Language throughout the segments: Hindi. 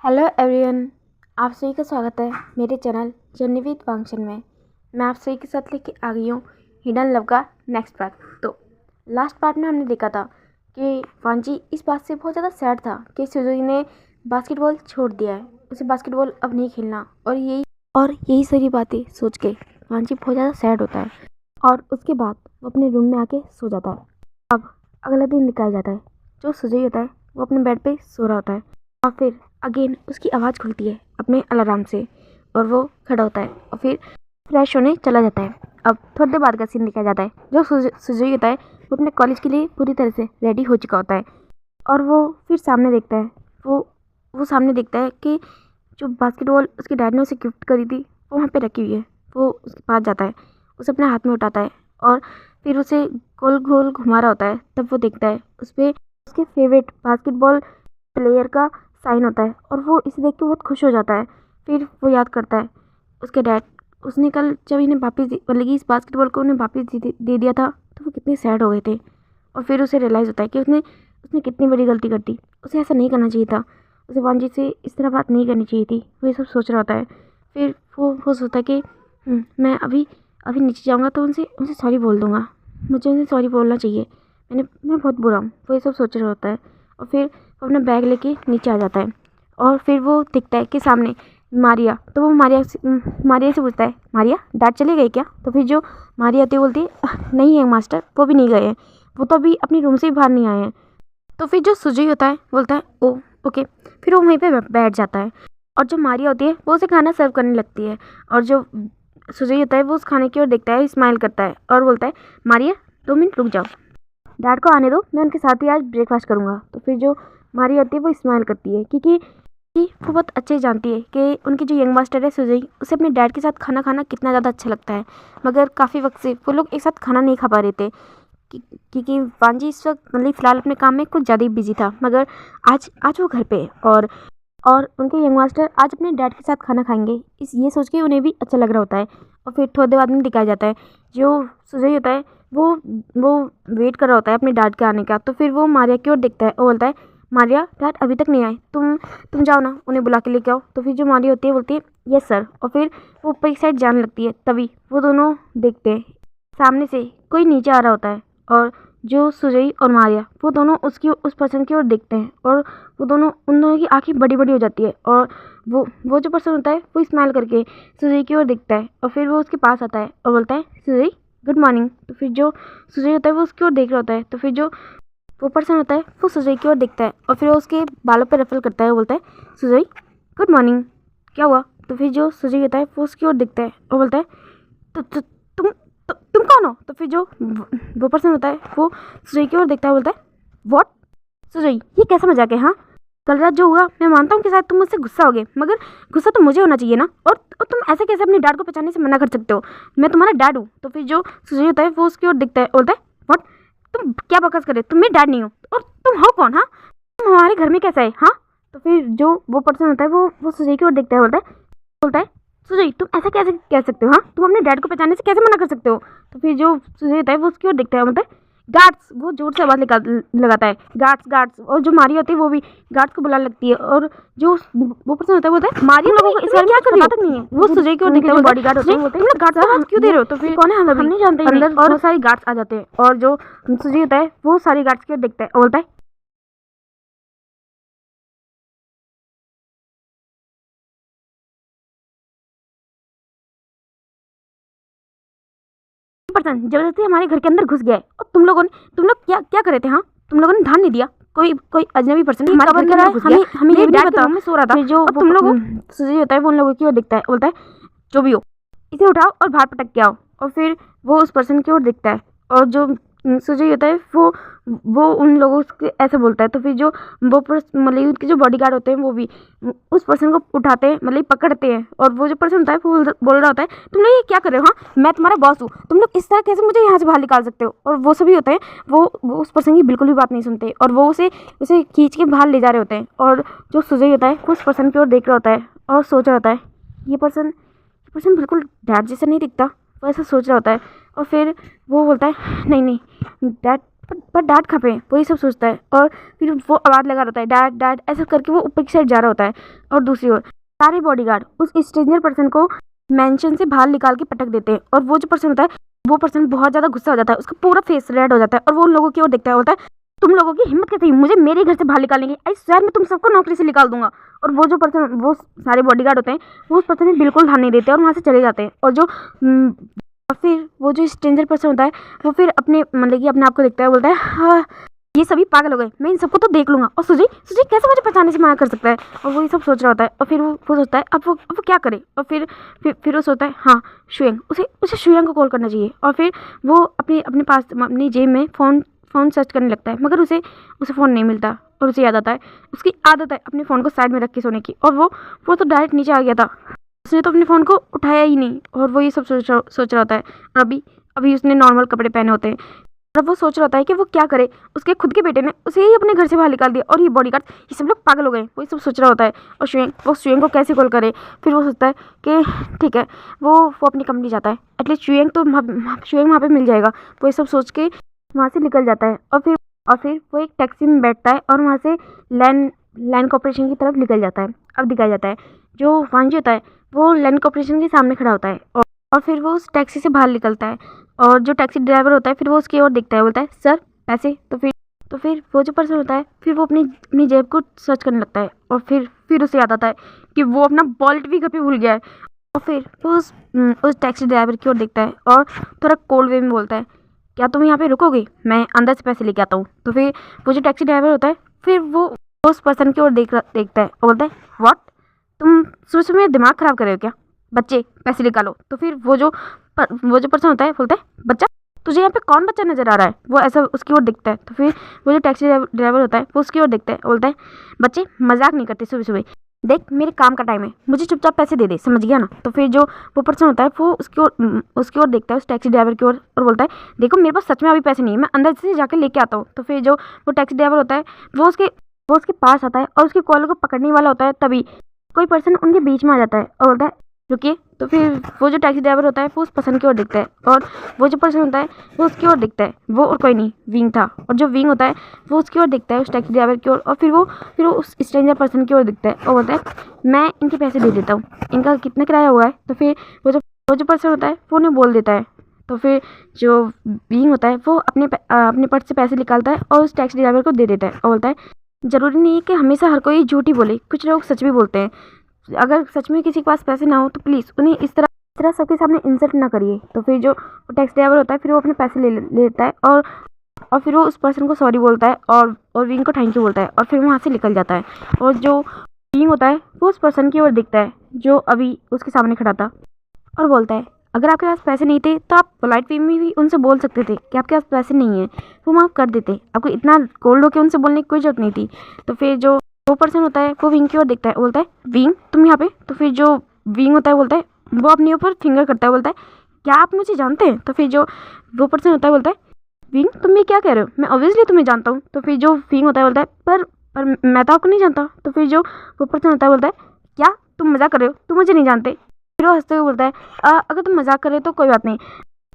हेलो एवरीवन, आप सभी का स्वागत है मेरे चैनल जर्नी विद फंक्शन में। मैं आप सभी के साथ लेके आ गई हूँ हिडन लव का नेक्स्ट पार्ट। तो लास्ट पार्ट में हमने देखा था कि वांजी इस बात से बहुत ज़्यादा सैड था कि सुजुकी ने बास्केटबॉल छोड़ दिया है, उसे बास्केटबॉल अब नहीं खेलना। और यही सारी बातें सोच के वांजी बहुत ज़्यादा सैड होता है और उसके बाद वो अपने रूम में आके सो जाता है। अब अगला दिन निकल जाता है। जो सुजुकी होता है वो अपने बेड पे सो रहा होता है और फिर अगेन उसकी आवाज़ खुलती है अपने अलार्म से और वो खड़ा होता है और फिर फ्रेश होने चला जाता है। अब थोड़ी देर बाद का सीन दिखाया जाता है। जो सुजुकी होता है वो अपने कॉलेज के लिए पूरी तरह से रेडी हो चुका होता है और वो फिर सामने देखता है। वो सामने देखता है कि जो बास्केटबॉल उसके डैड ने उसे गिफ्ट करी थी वो वहाँ पे रखी हुई है। वो उसके पास जाता है, उसे अपने हाथ में उठाता है और फिर उसे गोल गोल घुमा रहा होता है। तब वो देखता है उस पर उसके फेवरेट बास्केटबॉल प्लेयर का साइन होता है और वो इसे देख के बहुत खुश हो जाता है। फिर वो याद करता है उसके डैड, उसने कल जब इन्हें वापस मतलब कि इस बास्केटबॉल को उन्हें वापस दे दिया था तो वो कितने सैड हो गए थे। और फिर उसे रियलाइज़ होता है कि उसने कितनी बड़ी गलती कर दी। उसे ऐसा नहीं करना चाहिए था, उसे वांजी से इस तरह बात नहीं करनी चाहिए थी। वो ये सब सोच रहा होता है। फिर वो सोचता है कि मैं अभी नीचे जाऊँगा तो उनसे सॉरी बोल दूँगा, मुझे उन्हें सॉरी बोलना चाहिए, मैं बहुत बुरा हूँ। वो ये सब सोच रहा होता है और फिर वो अपना बैग लेके नीचे आ जाता है और फिर वो दिखता है कि सामने मारिया। तो वो मारिया से पूछता है, मारिया डैड चले गए क्या? तो फिर जो मारिया होती है बोलती है, नहीं है मास्टर, वो भी नहीं गए हैं, वो तो अभी अपनी रूम से ही बाहर नहीं आए हैं। तो फिर जो सुजुकी होता है बोलता है ओ ओके। फिर वो वहीं पे बैठ जाता है और जो मारिया होती है वो उसे खाना सर्व करने लगती है और जो सुजुकी होता है वो उस खाने की ओर देखता है, स्माइल करता है और बोलता है, मारिया 2 मिनट रुक जाओ, डैड को आने दो, मैं उनके साथ ही आज ब्रेकफास्ट करूँगा। तो फिर जो मारिया होती है वो स्माइल करती है क्योंकि वो बहुत अच्छे जानती है कि उनकी जो यंग मास्टर है सुजुकी, उसे अपने डैड के साथ खाना खाना कितना ज़्यादा अच्छा लगता है। मगर काफ़ी वक्त से वो लोग एक साथ खाना नहीं खा पा रहे थे क्योंकि वांजी इस वक्त मतलब फ़िलहाल अपने काम में कुछ ज़्यादा ही बिजी था। मगर आज वो घर पे है और उनके यंग मास्टर आज अपने डैड के साथ खाना खाएंगे, ये सोच के उन्हें भी अच्छा लग रहा होता है। और फिर थोड़ी देर बाद में दिखाया जाता है जो सुजुकी होता है वो वेट कर रहा होता है अपने डैड के आने का। तो फिर वो मारिया की ओर देखता है और बोलता है, मारिया डैड अभी तक नहीं आए, तुम जाओ ना, उन्हें बुला के लेके आओ। तो फिर जो मारिया होती है बोलती है, यस सर। और फिर वो ऊपर की साइड जाने लगती है। तभी वो दोनों देखते हैं सामने से कोई नीचे आ रहा होता है और जो सुजुकी और मारिया वो दोनों उस पर्सन की ओर देखते हैं और उन दोनों की आंखें बड़ी बड़ी हो जाती है और वो जो पर्सन होता है वो स्माइल करके सुजुकी की ओर देखता है और फिर वो उसके पास आता है और बोलता है, सुजुकी गुड मॉर्निंग। तो फिर जो सुजुकी होता है वो उसकी ओर देख रहा होता है। तो फिर जो वो पर्सन होता है वो सुजुकी की ओर देखता है और फिर वो उसके बालों पर रफल करता है और बोलता है, सुजुकी गुड मॉर्निंग, क्या हुआ? तो फिर जो सुजुकी होता है वो उसकी ओर देखता है और बोलता है, तुम कौन हो? तो फिर जो वो पर्सन होता है वो सुजुकी की ओर देखता है, बोलता है, व्हाट सुजुकी, ये कैसा मजाक है? हाँ, कल रात जो हुआ मैं मानता हूँ कि शायद तुम मुझसे गुस्सा हो गए, मगर गुस्सा तो मुझे होना चाहिए ना। और तुम ऐसे कैसे अपने डैड को पहचानने से मना कर सकते हो? मैं तुम्हारा डैड हूँ। तो फिर जो सुजुकी होता है वो उसकी ओर देखता है, बोलता है, व्हाट, तुम क्या बकवास कर रहे हो? तुम मेरे डैड नहीं हो और तुम हो कौन? हाँ, तुम हमारे घर में कैसे आए? हाँ। तो फिर जो वो पर्सन होता है वो सुजुकी की ओर देखता है, बोलता है, सुजुकी तुम ऐसा कैसे कह सकते हो? हाँ, तुम अपने डैड को पहचानने से कैसे मना कर सकते हो? तो फिर जो सुजुकी होता है वो उसकी ओर देखता है, बोलता है, गार्ड्स। वो जोर से आवाज़ लगाता है, गार्ड्स। और जो मारिया होती है वो भी गार्ड्स को बुलाने लगती है और जो वो पर्सन होता है बोलता है, मारिया लोगों को इस बारे में क्या कर रही हो? नहीं है। वो सुजुकी की ओर देखता है, बॉडीगार्ड होते हैं, बोलते हैं, गार्ड्स को आवाज़ क्यों दे रहे हो? तो फिर कौन है? हम नहीं जानते। अंदर बहुत सारी गार्ड्स आ जाते हैं और जो सुजुकी होता है वो सारी गार्ड्स की ओर देखता है और बोलता है, पर्सन जबरदस्ती हमारे घर के अंदर घुस गया है और तुम लोग क्या कर रहे थे? हाँ, तुम लोगों ने ध्यान नहीं दिया, कोई अजनबी पर्सन हमारे घर के अंदर घुस गया, हमें ये नहीं पता, मैं सो रहा था। जो तुम लोग सुजुकी होता है वो उन लोगों की ओर देखता है, बोलता है, जो भी हो इसे उठाओ और बाहर पटक के आओ। और फिर वो उस पर्सन की ओर देखता है और जो सुजुकी होता है वो उन लोगों से ऐसे बोलता है। तो फिर जो वो मतलब उनके जो बॉडीगार्ड होते हैं वो भी उस पर्सन को उठाते हैं, मतलब पकड़ते हैं। और वो जो पर्सन होता है वो बोल रहा होता है, तुम लोग ये क्या कर रहे हो? हाँ, मैं तुम्हारा बॉस हूँ, तुम लोग इस तरह कैसे मुझे यहाँ से बाहर निकाल सकते हो? और वो सभी होते हैं वो उस पर्सन की बिल्कुल भी बात नहीं सुनते और वो उसे खींच के बाहर ले जा रहे होते हैं। और जो सुजुकी होता है वो उस पर्सन की ओर देख रहा होता है और सोच रहा होता है, ये पर्सन बिल्कुल डैड जैसा नहीं दिखता, वो ऐसा सोच रहा होता है। और फिर वो बोलता है, नहीं डैड पर डैड कहाँ पे है, वो ये सब सोचता है। और फिर वो आवाज़ लगा रहता है डैड डैड, ऐसा करके वो ऊपर की साइड जा रहा होता है। और दूसरी ओर सारे बॉडीगार्ड उस स्ट्रेंजर पर्सन को मेंशन से बाहर निकाल के पटक देते हैं। और वो जो पर्सन होता है वो पर्सन बहुत ज़्यादा गुस्सा हो जाता है, उसका पूरा फेस रेड हो जाता है। और वो उन लोगों की ओर देखता है, बोलता है तुम लोगों की हिम्मत कैसे हुई मुझे मेरे घर से बाहर निकालने की, आई स्वेयर मैं तुम सबको नौकरी से निकाल दूंगा। और वो जो पर्सन, वो सारे बॉडीगार्ड होते हैं, वो उस पर्सन में बिल्कुल ध्यान नहीं देते और वहाँ से चले जाते हैं। और जो और फिर वो जो स्ट्रेंजर पर्सन होता है वो फिर अपने मतलब कि अपने आप को देखता है, बोलता है हाँ ये सभी पागल हो गए, मैं इन सबको तो देख लूंगा। और सुजी सुजी कैसे मुझे पहचानने से मना कर सकता है। और वो ये सब सोच रहा होता है। और फिर वो सोचता है अब वो क्या करे। और फिर वो सोचता है हाँ शुयंग, उसे शुयंग को कॉल करना चाहिए। और फिर वो अपने पास अपनी जेब में फ़ोन सर्च करने लगता है, मगर उसे फ़ोन नहीं मिलता। और उसे याद आता है उसकी आदत है अपने फ़ोन को साइड में रख के सोने की। और वो तो डायरेक्ट नीचे आ गया था, उसने तो अपने फ़ोन को उठाया ही नहीं। और वो ये सब सोच रहा होता है। अभी उसने नॉर्मल कपड़े पहने होते हैं। और वो सोच रहा होता है कि वो क्या करे, उसके खुद के बेटे ने उसे ही अपने घर से बाहर निकाल दिया। और ये बॉडीगार्ड ये सब लोग पागल हो गए, वो ये सब सोच रहा होता है। और शुयंग को कैसे कॉल करे। फिर वो सोचता है कि ठीक है वो अपनी कंपनी जाता है, एटलीस्ट शुयंग वहाँ पे मिल जाएगा। वो ये सब सोच के वहाँ से निकल जाता है। और फिर वो एक टैक्सी में बैठता है और वहाँ से लैंड कॉर्पोरेशन की तरफ निकल जाता है। अब दिखाया जाता है जो वांजी होता है वो लैंड कॉर्पोरेशन के सामने खड़ा होता है। और फिर वो उस टैक्सी से बाहर निकलता है। और जो टैक्सी ड्राइवर होता है फिर वो उसकी ओर देखता है, बोलता है सर पैसे। तो फिर वो जो पर्सन होता है फिर वो अपनी जेब को सर्च करने लगता है। और फिर उसे याद आता है कि वो अपना वॉलेट भी घर पे भूल गया है। और फिर वो उस टैक्सी ड्राइवर की ओर देखता है और थोड़ा कोल्ड वे में बोलता है क्या तुम यहाँ पे रुकोगे, मैं अंदर से पैसे लेके आता हूँ। तो फिर वो जो टैक्सी ड्राइवर होता है फिर वो उस पर्सन की ओर देखता है और बोलता है व्हाट, तुम सुबह में दिमाग ख़राब कर रहे हो क्या, बच्चे पैसे निकालो। तो फिर वो जो पर्सन होता है बोलता है बच्चा, तुझे यहाँ पे कौन बच्चा नज़र आ रहा है। वो ऐसा उसकी ओर देखता है। तो फिर वो जो टैक्सी ड्राइवर होता है वो उसकी ओर देखता है, बोलता है बच्चे मजाक नहीं करते सुबह सुबह, देख मेरे काम का टाइम है, मुझे चुपचाप पैसे दे दे, समझ गया ना। तो फिर जो वो पर्सन होता है वो उसकी ओर देखता है, उस टैक्सी ड्राइवर की ओर, और बोलता है देखो मेरे पास सच में अभी पैसे नहीं है, मैं अंदर से जाके लेके आता हूँ। तो फिर जो वो टैक्सी ड्राइवर होता है वो उसके पास आता है और उसकी कॉल को पकड़ने वाला होता है, तभी कोई पर्सन उनके बीच में आ जाता है और बोलता है रुकिए। तो फिर वो जो टैक्सी ड्राइवर होता है वो उस पर्सन की ओर देखता है और वो जो पर्सन होता है वो उसकी ओर देखता है। वो और कोई नहीं विंग था। और जो विंग होता है वो उसकी ओर देखता है, उस टैक्सी ड्राइवर की ओर। और फिर वो उस स्ट्रेंजर पर्सन की ओर देखता है और बोलता है मैं इनके पैसे दे देता हूँ, इनका कितना किराया हुआ है। तो फिर वो जो पर्सन होता है वो उन्हें बोल देता है। तो फिर जो विंग होता है वो अपने पर्स से पैसे निकालता है और उस टैक्सी ड्राइवर को दे देता है और बोलता है ज़रूरी नहीं है कि हमेशा हर कोई झूठ ही बोले, कुछ लोग सच भी बोलते हैं। अगर सच में किसी के पास पैसे ना हो तो प्लीज़ उन्हें इस तरह सबके सामने इंसल्ट ना करिए। तो फिर जो टैक्सी ड्राइवर होता है फिर वो अपने पैसे ले लेता है और फिर वो उस पर्सन को सॉरी बोलता है और विंग को थैंक यू बोलता है और फिर वहाँ से निकल जाता है। और जो विंग होता है वो उस पर्सन की ओर देखता है जो अभी उसके सामने खड़ा था और बोलता है अगर आपके पास पैसे नहीं थे तो आप पोलाइट वे में भी उनसे बोल सकते थे कि आपके पास पैसे नहीं है, वो माफ़ कर देते, आपको इतना कोल्ड होकर उनसे बोलने की कोई जरूरत नहीं थी। तो फिर जो वो पर्सन होता है वो विंग की ओर देखता है, बोलता है विंग तुम यहाँ पे। तो फिर जो विंग होता है बोलता है, वो अपने ऊपर फिंगर करता है, बोलता है क्या आप मुझे जानते हैं। तो फिर जो वो पर्सन होता है बोलता है विंग तुम ये क्या कह रहे हो, मैं ऑब्वियसली तुम्हें जानता हूँ। तो फिर जो विंग होता है बोलता है पर मैं तो आपको नहीं जानता। तो फिर जो वो पर्सन होता है बोलता है क्या तुम मजाक कर रहे हो, तुम मुझे नहीं जानते। फिर वो हंसते हुए बोलता है अगर तुम मजाक कर रहे हो तो कोई बात नहीं,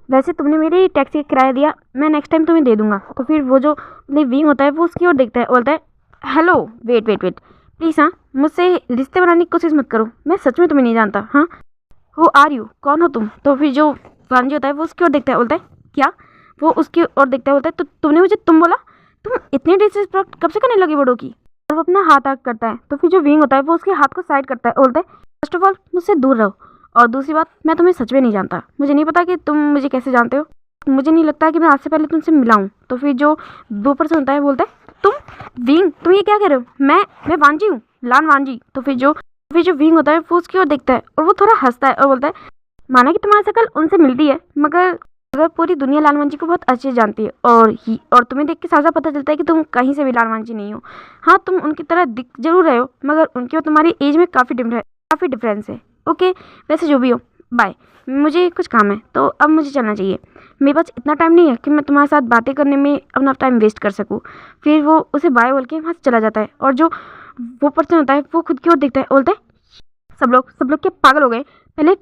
वैसे तुमने मेरी टैक्सी का किराया दिया, मैं नेक्स्ट टाइम तुम्हें दे दूंगा। तो फिर वो जो विंग होता है वो उसकी ओर देखता है, बोलता है हेलो वेट प्लीज़, हाँ मुझसे रिश्ते बनाने की कोशिश मत करो, मैं सच में तुम्हें नहीं जानता। हाँ हु आर यू, कौन हो तुम। तो फिर जो वांजी होता है वो उसकी ओर देखता है, बोलता है क्या, वो उसकी ओर देखता है, बोलता है तो तुमने मुझे तुम बोला, तुम इतनी डिसरिस्पेक्ट कब से करने लगी बड़ों की। और वो अपना हाथ आग करता है। तो फिर जो विंग होता है वो उसके हाथ को साइड करता है, बोलता है फर्स्ट ऑफ ऑल मुझसे दूर रहो, और दूसरी बात मैं तुम्हें सच में नहीं जानता, मुझे नहीं पता कि तुम मुझे कैसे जानते हो, मुझे नहीं लगता कि मैं आज से पहले तुमसे मिला हूँ। तो फिर जो वो पर्सन होता है बोलता है तुम विंग तुम ये क्या कह रहे हो, मैं वांजी हूँ, लान वांजी। तो फिर जो विंग होता है वो उसकी ओर देखता है और वो थोड़ा हंसता है और बोलता है माना कि तुम्हारी शक्ल उनसे मिलती है, मगर पूरी दुनिया लाल वांजी को बहुत अच्छे से जानती है और तुम्हें देख के साझा पता चलता है कि तुम कहीं से भी लाल वांजी नहीं हो। हाँ तुम उनकी तरह दिख जरूर रहे हो, मगर उनकी और तुम्हारी एज में काफ़ी डिफरेंस है। ओके वैसे जो भी हो बाय, मुझे कुछ काम है तो अब मुझे चलना चाहिए, मेरे पास इतना टाइम नहीं है कि मैं तुम्हारे साथ बातें करने में अपना टाइम वेस्ट कर सकूँ। फिर वो उसे बाय बोल के वहाँ से चला जाता है। और जो वो पर्सन होता है वो खुद की ओर देखता है, बोलता है सब लोग क्या पागल हो गए, पहले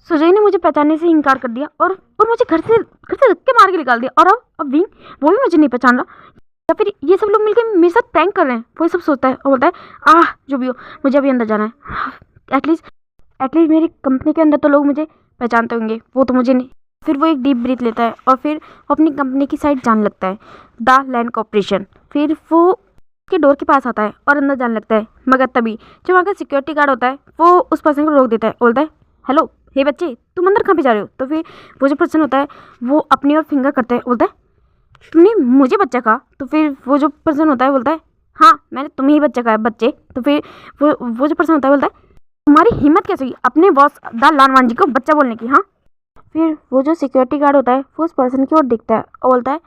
सुजय ने मुझे पहचानने से इनकार कर दिया और मुझे घर से धक्के मार के निकाल दिया। और अब विंग वो भी मुझे नहीं पहचान रहा, या फिर ये सब लोग मिलकर मेरे साथ प्रैंक कर रहे हैं। वो ये सब सोचता है और बोलता है जो भी हो, मुझे अभी अंदर जाना है। एटलीस्ट मेरी कंपनी के अंदर तो लोग मुझे पहचानते होंगे, वो तो मुझे नहीं। फिर वो एक डीप ब्रीथ लेता है और फिर वो अपनी कंपनी की साइड जाने लगता है, द लैंड कॉर्पोरेशन। फिर वो के डोर के पास आता है और अंदर जाने लगता है, मगर तभी जो वहाँ का सिक्योरिटी गार्ड होता है वो उस पर्सन को रोक देता है, बोलता है हेलो हे बच्चे, तुम अंदर कहाँ पे जा रहे हो। तो फिर वो जो पर्सन होता है वो अपनी ओर फिंगर करता है, बोलता है तुमने मुझे बच्चा कहा। तो फिर वो जो पर्सन होता है बोलता है हाँ मैंने तुम्हें ही बच्चा कहा है बच्चे। तो फिर वो जो पर्सन होता है बोलता है तुम्हारी हिम्मत कैसे हुई अपने बॉस द लानवान जी को बच्चा बोलने की। हाँ। फिर वो जो सिक्योरिटी गार्ड होता है वो उस पर्सन की ओर देखता है और बोलता है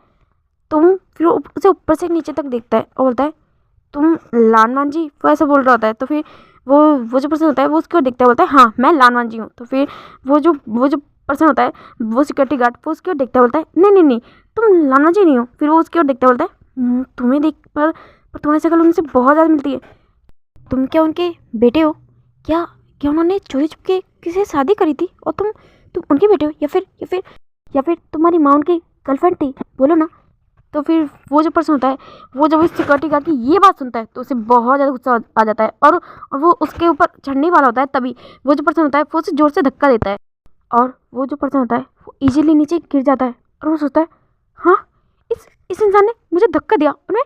तुम, फिर उसे ऊपर से नीचे तक देखता है और बोलता है तुम लानवान जी, वो ऐसा बोल रहा होता है। तो फिर वो जो पर्सन होता है वो उसकी ओर देखता है, बोलता है हाँ मैं लानवान जी हूँ। तो फिर वो जो पर्सन होता है वो सिक्योरिटी गार्ड वो उसकी ओर देखता है, बोलता है नहीं नहीं नहीं तुम लानवान जी नहीं हो। फिर वो उसकी ओर देखता है, बोलता है तुम्हें देख पर तुम्हारी शक्ल उनसे बहुत ज़्यादा मिलती है, तुम क्या उनके बेटे हो? क्या क्या उन्होंने चोरी छुपके किसी से शादी करी थी और तुम उनके बेटे हो, या फिर तुम्हारी माँ उनकी गर्लफ्रेंड थी, बोलो ना। तो फिर वो जो पर्सन होता है वो जब उस सिक्योरिटी गार्ड की ये बात सुनता है तो उसे बहुत ज़्यादा गुस्सा आ जाता है और वो उसके ऊपर चढ़ने वाला होता है। तभी वो जो पर्सन होता है वो उसे जोर से धक्का देता है और वो जो पर्सन होता है वो इजीली नीचे गिर जाता है। और वो सोचता है हाँ इस इंसान ने मुझे धक्का दिया और मैं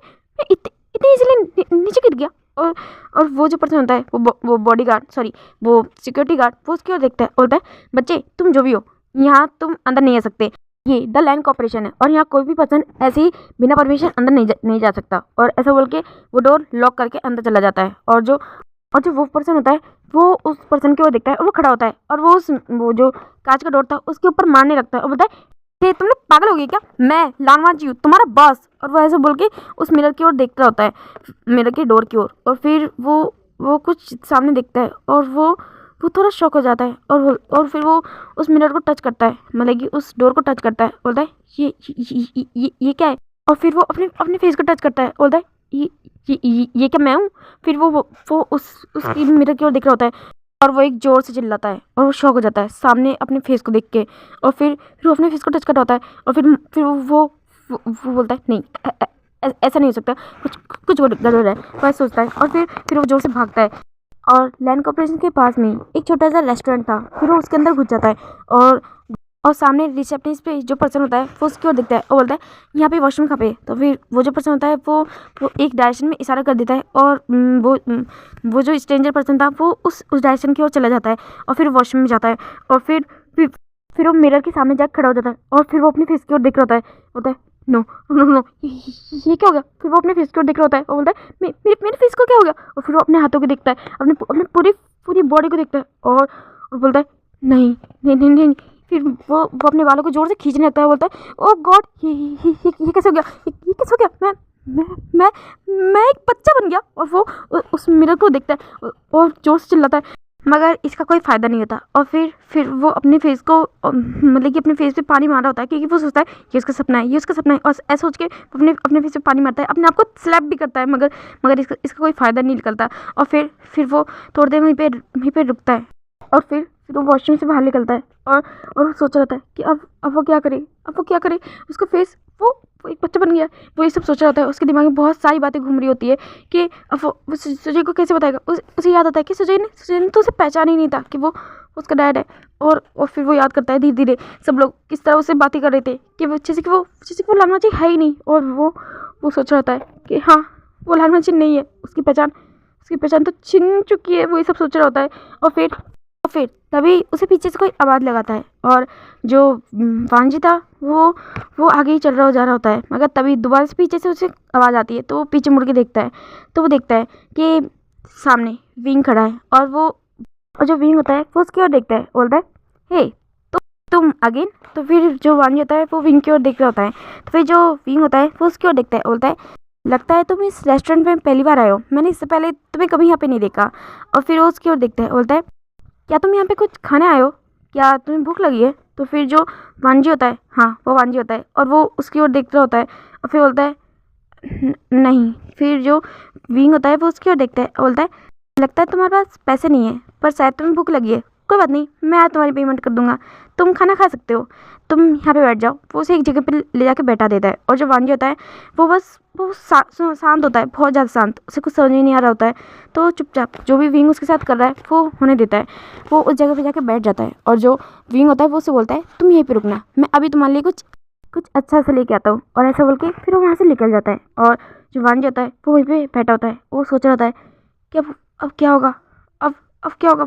इतनी इजीली नीचे गिर गया। और वो जो पर्सन होता है वो बॉडी गार्ड वो सिक्योरिटी गार्ड वो उसकी ओर देखता है, बोलता है बच्चे तुम जो भी हो यहाँ तुम अंदर नहीं आ सकते, ये द लैंड कॉर्पोरेशन है और यहाँ कोई भी पर्सन ऐसे ही बिना परमिशन अंदर नहीं जा सकता। और ऐसा बोल के वो डोर लॉक करके अंदर चला जाता है। और जो वो पर्सन होता है वो उस पर्सन की ओर देखता है और वो खड़ा होता है और वो जो कांच का डोर था उसके ऊपर मारने लगता है और बोलता है तुम लोग पागल हो गए क्या, मैं लानवान जी हूँ तुम्हारा बॉस। और वो ऐसे बोल के उस मिरर की ओर देखता होता है, मिरर के डोर की ओर। और फिर वो कुछ सामने देखता है और वो थोड़ा शॉक हो जाता है और फिर वो उस मिरर को टच करता है, मतलब कि उस डोर को टच करता है, बोलता है ये क्या है। और फिर वो अपने फेस को टच करता है, बोलता है ये क्या मैं हूँ। फिर वो उसकी मिरर की ओर देख रहा होता है और वो एक जोर से चिल्लाता है और वो शॉक हो जाता है सामने अपने फेस को देख के। और फिर वो अपने फेस को टच करता होता है और फिर वो बोलता है नहीं ऐसा नहीं हो सकता, कुछ गड़बड़ है, वह सोचता है। और फिर वो जोर से भागता है और लैंड कॉर्पोरेशन के पास में एक छोटा सा रेस्टोरेंट था। फिर वो उसके अंदर घुस जाता है और सामने रिसेप्शनिस्ट पे जो पर्सन होता है वो उसकी ओर देखता है और बोलता है यहाँ पे वॉशरूम कहाँ पे। तो फिर वो जो पर्सन होता है वो एक डायरेक्शन में इशारा कर देता है और वो जो स्ट्रेंजर पर्सन था वो उस डायरेक्शन की ओर चला जाता है और फिर वॉशरूम में जाता है। और फिर वो मिरर के सामने जाकर खड़ा हो जाता है और फिर वो अपने फेस की ओर देख रहा होता है नो नो नो ये क्या हो गया। फिर वो अपने फेस की ओर देख रहा होता है और बोलता है मेरे फेस को क्या हो गया। और फिर वो अपने हाथों को देखता है, अपने पूरी बॉडी को देखता है और बोलता है नहीं नहीं नहीं नहीं। फिर वो अपने बालों को जोर से खींचने लगता है, बोलता है ओ गॉड ये कैसे हो गया, ये कैसे हो गया, मैं एक बच्चा बन गया। और वो उस मिरर को देखता है और जोर से चिल्लाता है, मगर इसका कोई फ़ायदा नहीं होता। और फिर वो अपने फेस को मतलब कि अपने फेस पे पानी मार रहा होता है क्योंकि वो सोचता है ये उसका सपना है और ऐसा सोच के अपने फेस पे पानी मारता है, अपने आप को स्लैप भी करता है, मगर इसका कोई फ़ायदा नहीं निकलता। और फिर वो थोड़ी देर वहीं पे रुकता है और फिर वो वॉशरूम से बाहर निकलता है और वो सोच रहा था कि अब वो क्या करे, उसका फेस वो एक बच्चा बन गया। वो ये सब सोच रहा होता है, उसके दिमाग में बहुत सारी बातें घूम रही होती है कि अब वो सुजय को कैसे बताएगा। उसे याद आता है कि सुजय ने तो उसे पहचान ही नहीं था कि वो उसका डैड है। और फिर वो याद करता है धीरे धीरे सब लोग किस तरह उससे बातें कर रहे थे कि जैसे कि वो लालमा जी है ही नहीं। और वो सोच रहा होता है कि हाँ वो लालमा जी नहीं है, उसकी पहचान तो छिन चुकी है। वो ये सब सोच रहा होता है और फिर तभी उसे पीछे से कोई आवाज़ लगाता है और जो वांजी था वो आगे ही चल रहा जा रहा होता है, मगर तभी दोबारा से पीछे से उसे आवाज़ आती है। तो वो पीछे मुड़ के देखता है तो वो देखता है कि सामने विंग खड़ा है और जो विंग होता है वो उसकी ओर देखता है, बोलता है हे तुम अगेन। तो फिर जो वांजी होता है वो विंग की ओर देख रहा होता है। तो फिर जो विंग होता है वो उसकी ओर देखता है, बोलता है लगता है तुम इस रेस्टोरेंट में पहली बार आए हो, मैंने इससे पहले तुम्हें कभी यहाँ पे नहीं देखा। और फिर वो उसकी ओर देखता है, बोलता है क्या तुम यहाँ पे कुछ खाने आए हो, क्या तुम्हें भूख लगी है। तो फिर जो वांजी होता है हाँ वो वांजी होता है और वो उसकी ओर देख रहा होता है और फिर बोलता है नहीं। फिर जो विंग होता है वो उसकी ओर देखता है, बोलता है लगता है तुम्हारे पास पैसे नहीं है पर शायद तुम्हें भूख लगी है, कोई बात नहीं, मैं तुम्हारी पेमेंट कर दूंगा, तुम खाना खा सकते हो, तुम यहाँ पे बैठ जाओ। वो उसे एक जगह पे ले जाके बैठा देता है। और जो वांजी होता है वो शांत होता है, बहुत ज़्यादा शांत, उसे कुछ समझ में नहीं आ रहा होता है। तो चुपचाप जो भी विंग उसके साथ कर रहा है वो होने देता है। वो उस जगह पे जाके बैठ जाता है। और जो विंग होता है वो उसे बोलता है तुम यहीं पे रुकना, मैं अभी तुम्हारे लिए कुछ कुछ अच्छा से लेके आता हूँ। और ऐसा बोल के फिर वो वहाँ से निकल जाता है। और जो वांजी होता है वो वहीं पे बैठा होता है। वो सोच रहा होता है कि अब क्या होगा, अब क्या होगा।